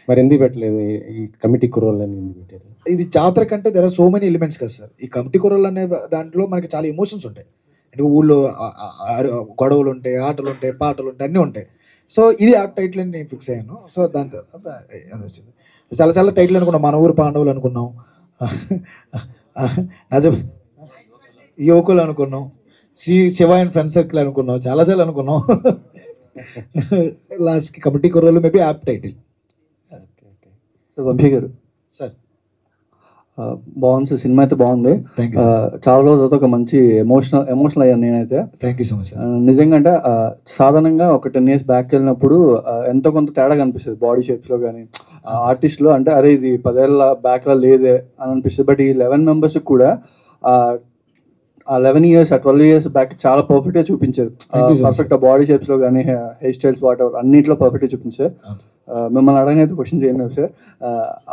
Speaker 2: మరి ఎందుకు పెట్టలేదు ఈ కమిటీ కుర్రోలు అని ఎందుకు పెట్టారు?
Speaker 7: ఇది జాతర కంటే there are so many elements కదా సార్. ఈ కమిటీ కుర్రోలు అనే దాంట్లో మనకి చాలా ఎమోషన్స్ ఉంటాయి, అంటే ఊళ్ళో గొడవలు ఉంటాయి, ఆటలు ఉంటాయి, పాటలు ఉంటాయి, అన్నీ ఉంటాయి. సో ఇది ఆ టైటిల్ అని నేను ఫిక్స్ అయ్యాను. సో దాని తర్వాత అది వచ్చింది. చాలా చాలా టైటిల్ అనుకున్నాం, మన ఊరు పాండవులు అనుకున్నాం, నజం యువకులు అనుకున్నాం, శివ అండ్ ఫ్రెండ్ సర్కిల్ అనుకున్నాం, చాలా చాలా అనుకున్నాం. లాస్ట్కి committee Kurrollu maybe app title.
Speaker 5: Vamsi గారు
Speaker 7: సార్,
Speaker 5: బాగుంది సార్, సినిమా అయితే బాగుంది. చాలా రోజులతో ఒక మంచి ఎమోషనల్ అయ్యాను నేనైతే.
Speaker 7: Thank you so much sir.
Speaker 5: నిజంగా అంటే సాధారణంగా ఒక 10 years బ్యాక్ వెళ్ళినప్పుడు ఎంతో కొంత తేడా కనిపిస్తుంది బాడీ షేప్స్లో కానీ ఆర్టిస్ట్లో. అంటే అరే ఇది 10 ఏళ్ళ బ్యాక్లో లేదే అని అనిపిస్తుంది. బట్ ఈ 11 members కూడా ఆ 11 years, 12 years బ్యాక్ చాలా పర్ఫెక్ట్గా చూపించారు. పర్ఫెక్ట్ బాడీ షేప్స్లో కానీ హెయిర్ స్టైల్స్ వాట్ ఎవర్ అన్నింటిలో పర్ఫెక్ట్గా చూపించారు. మిమ్మల్ని అడగనైతే క్వశ్చన్స్ ఏం లేవు సార్.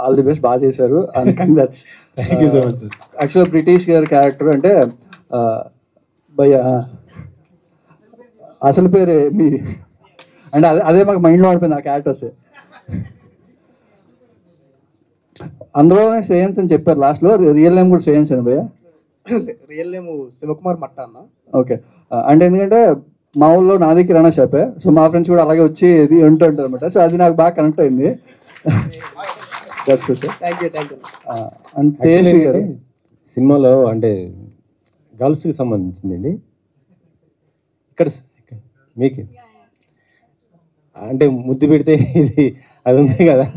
Speaker 5: ఆల్ ది బెస్ట్, బాగా చేశారు. Congrats.
Speaker 7: Thank you so much sir.
Speaker 5: యాక్చువల్గా బ్రిటిష్ గారి క్యారెక్టర్ అంటే భయ్య అసలు పేరు మీ అంటే అదే మాకు మైండ్లో పడిపోయింది ఆ క్యారెక్టర్స్. అందులోనే శ్రేయన్స్ అని చెప్పారు లాస్ట్లో, రియల్ నేమ్ కూడా శ్రేయన్స్ అని భయ్య?
Speaker 8: రియల్ నేమ్ శివకుమార్ మట్ట అన్న.
Speaker 5: ఓకే, అంటే ఎందుకంటే మా ఊళ్ళో నాది కిరాణా షాపే, సో మా ఫ్రెండ్స్ కూడా అలాగే వచ్చి ఇది ఉంటుంటారు అనమాట. సో అది నాకు బాగా కనెక్ట్ అయింది.
Speaker 2: అంటే సినిమాలో అంటే గర్ల్స్కి సంబంధించిందండి ఇక్కడ మీకు అంటే ముద్దు పెడితే ఇది అది ఉంది కదా,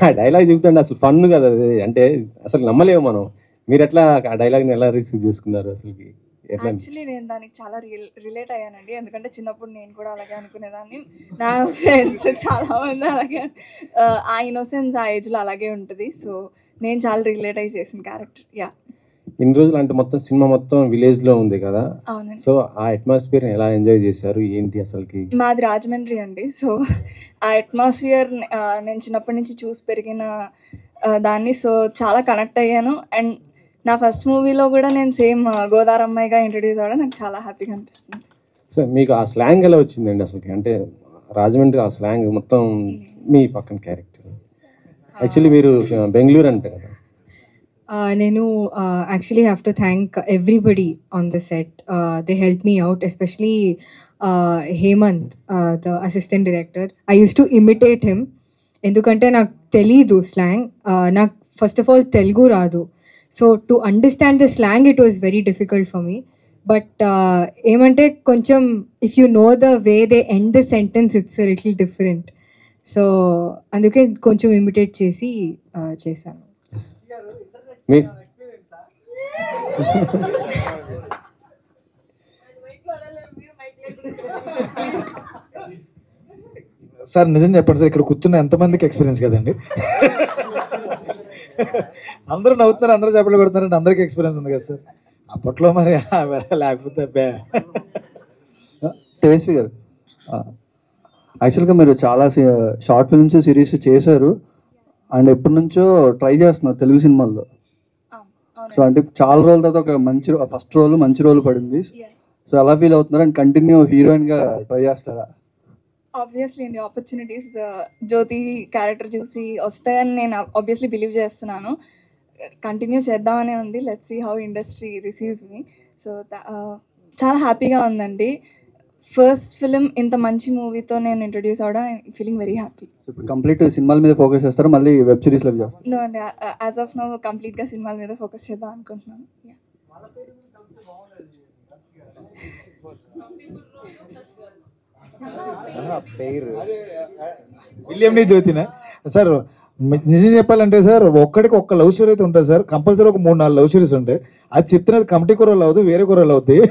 Speaker 2: ఆ డైలాగ్ చెబుతుంటే అసలు ఫన్ కదా అది, అంటే అసలు నమ్మలేము మనం. మీరు ఎట్లా ఆ డైలాగ్ని ఎలా రిసీవ్ చేసుకున్నారు అసలుకి?
Speaker 20: యాక్చువల్లీ నేను దానికి చాలా రిలేట్ అయ్యానండి, ఎందుకంటే చిన్నప్పుడు నేను కూడా అలాగే అనుకునేదాన్ని. నా ఫ్రెండ్స్ చాలా మంది అలాగే, ఆ ఇన్నోసెన్స్ ఆ ఏజ్లో అలాగే ఉంటుంది. సో నేను చాలా రిలేట్ అయ్యి చేసిన క్యారెక్టర్. యా,
Speaker 2: ఇన్ని రోజులు అంటే మొత్తం సినిమా మొత్తం విలేజ్లో ఉంది కదా, సో ఆ అట్మాస్ఫియర్ ఎలా ఎంజాయ్ చేశారు ఏంటి అసలుకి?
Speaker 20: మాది రాజమండ్రి అండి. సో ఆ అట్మాస్ఫియర్ నేను చిన్నప్పటి నుంచి చూసి పెరిగిన దాన్ని, సో చాలా కనెక్ట్ అయ్యాను. అండ్ నా ఫస్ట్ మూవీలో కూడా నేను సేమ్ గోదావరి అమ్మాయిగా ఇంట్రడ్యూస్ అవ్వడం నాకు చాలా హ్యాపీగా అనిపిస్తుంది.
Speaker 2: సో మీకు ఆ స్లాంగ్ ఎలా వచ్చిందండి అసలుకి? అంటే రాజమండ్రి ఆ స్లాంగ్ మొత్తం మీ పక్కన క్యారెక్టర్. యాక్చువల్లీ మీరు బెంగళూరు అంటే కదా.
Speaker 21: నేను actually have to thank everybody on the set. They help me out, especially Hemanth, the assistant director. I use to imitate him, ఎందుకంటే నాకు తెలీదు స్లాంగ్. నాకు ఫస్ట్ ఆఫ్ ఆల్ తెలుగు రాదు. So to understand the slang it was very difficult for me. But ఏమంటే కొంచెం if you know the way they end the sentence it's little different. So అందుకే కొంచెం ఇమిటేట్ చేసి చేశాను.
Speaker 2: మీ
Speaker 7: సార్ నిజం చెప్పండి సార్, ఇక్కడ కూర్చున్న ఎంతమందికి ఎక్స్పీరియన్స్ కదండి? అందరూ నవ్వుతున్నారు, అందరూ చెప్పలు కొడుతున్నారు, అందరికీ ఎక్స్పీరియన్స్ ఉంది కదా సార్. అప్పట్లో మరి లేకపోతే
Speaker 3: తేజస్వి గారు, యాక్చువల్గా మీరు చాలా షార్ట్ ఫిల్మ్స్ సిరీస్ చేశారు అండ్ ఎప్పటి నుంచో ట్రై చేస్తున్నారు తెలుగు సినిమాల్లో. సో అంటే చాలా రోజుల తర్వాత ఒక మంచి ఫస్ట్ రోల్ మంచి రోల్ పడింది. సో ఎలా ఫీల్ అవుతున్నారు అండ్ కంటిన్యూ హీరోయిన్గా ట్రై చేస్తారా?
Speaker 20: ఆబ్వియస్లీ అండి, ఆపర్చునిటీస్ జ్యోతి క్యారెక్టర్ చూసి వస్తాయని నేను ఆబ్వియస్లీ బిలీవ్ చేస్తున్నాను. కంటిన్యూ చేద్దామనే ఉంది. Let's see how industry receives me. So చాలా హ్యాపీగా ఉందండి. ఫస్ట్ ఫిలిం ఇంత మంచి మూవీతో నేను ఇంట్రడ్యూస్ అవడం ఫీలింగ్ వెరీ హ్యాపీ.
Speaker 3: ఇప్పుడు కంప్లీట్ సినిమాల మీద ఫోకస్ చేస్తారా, మళ్ళీ వెబ్ సిరీస్లో చేస్తారు?
Speaker 20: నో అండి, యాజ్ ఆఫ్ నౌ కంప్లీట్గా సినిమాల మీద ఫోకస్ చేద్దాం అనుకుంటున్నాను.
Speaker 7: విలియంని జ్యోతినా సార్? నిజం చెప్పాలంటే సార్, ఒక్కడికి ఒక్క లవ్ స్టోరీ అయితే ఉంటుంది సార్. కంపల్సరీ ఒక 3-4 లవ్ స్టోరీస్ ఉంటాయి. అది చెప్తున్నది కమిటీ కూరలు అవుతుంది, వేరే కూరలు అవుతాయి.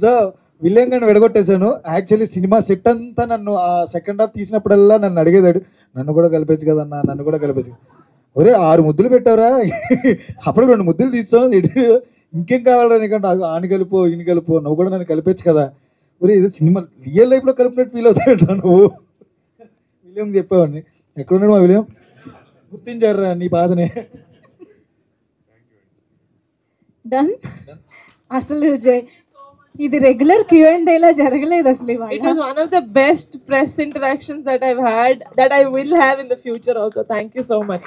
Speaker 7: సో విలియం గారిని విడగొట్టేశాను. యాక్చువల్లీ సినిమా సెట్ అంతా నన్ను ఆ సెకండ్ హాఫ్ తీసినప్పుడల్లా నన్ను అడిగేదాడు, నన్ను కూడా కలిపేచ్చు కదన్నా, నన్ను కూడా కలిపేచ్చు. ఒరే 6 ముద్దులు పెట్టావురా, అప్పుడు 2 ముద్దులు తీస్తాం, ఇంకేం కావాలరా నీకంటే ఆని కలుపు ఈయన కలుపు, నువ్వు కూడా నన్ను కలిపేచ్చు కదా. ఒరే ఇది సినిమా రియల్ లైఫ్లో కలిపినట్టు ఫీల్ అవుతాడు నువ్వు. విలియం చెప్పేవాడిని. ఎక్కడున్నాడు మా విలియం? గుర్తించారా నీ బాధనే?
Speaker 22: డన్. అసలు ఇది రెగ్యులర్ Q&A లా జరగలేదు అసలు.
Speaker 1: It was one of the best press interactions that I've had, that I will have in the future also. Thank you so much.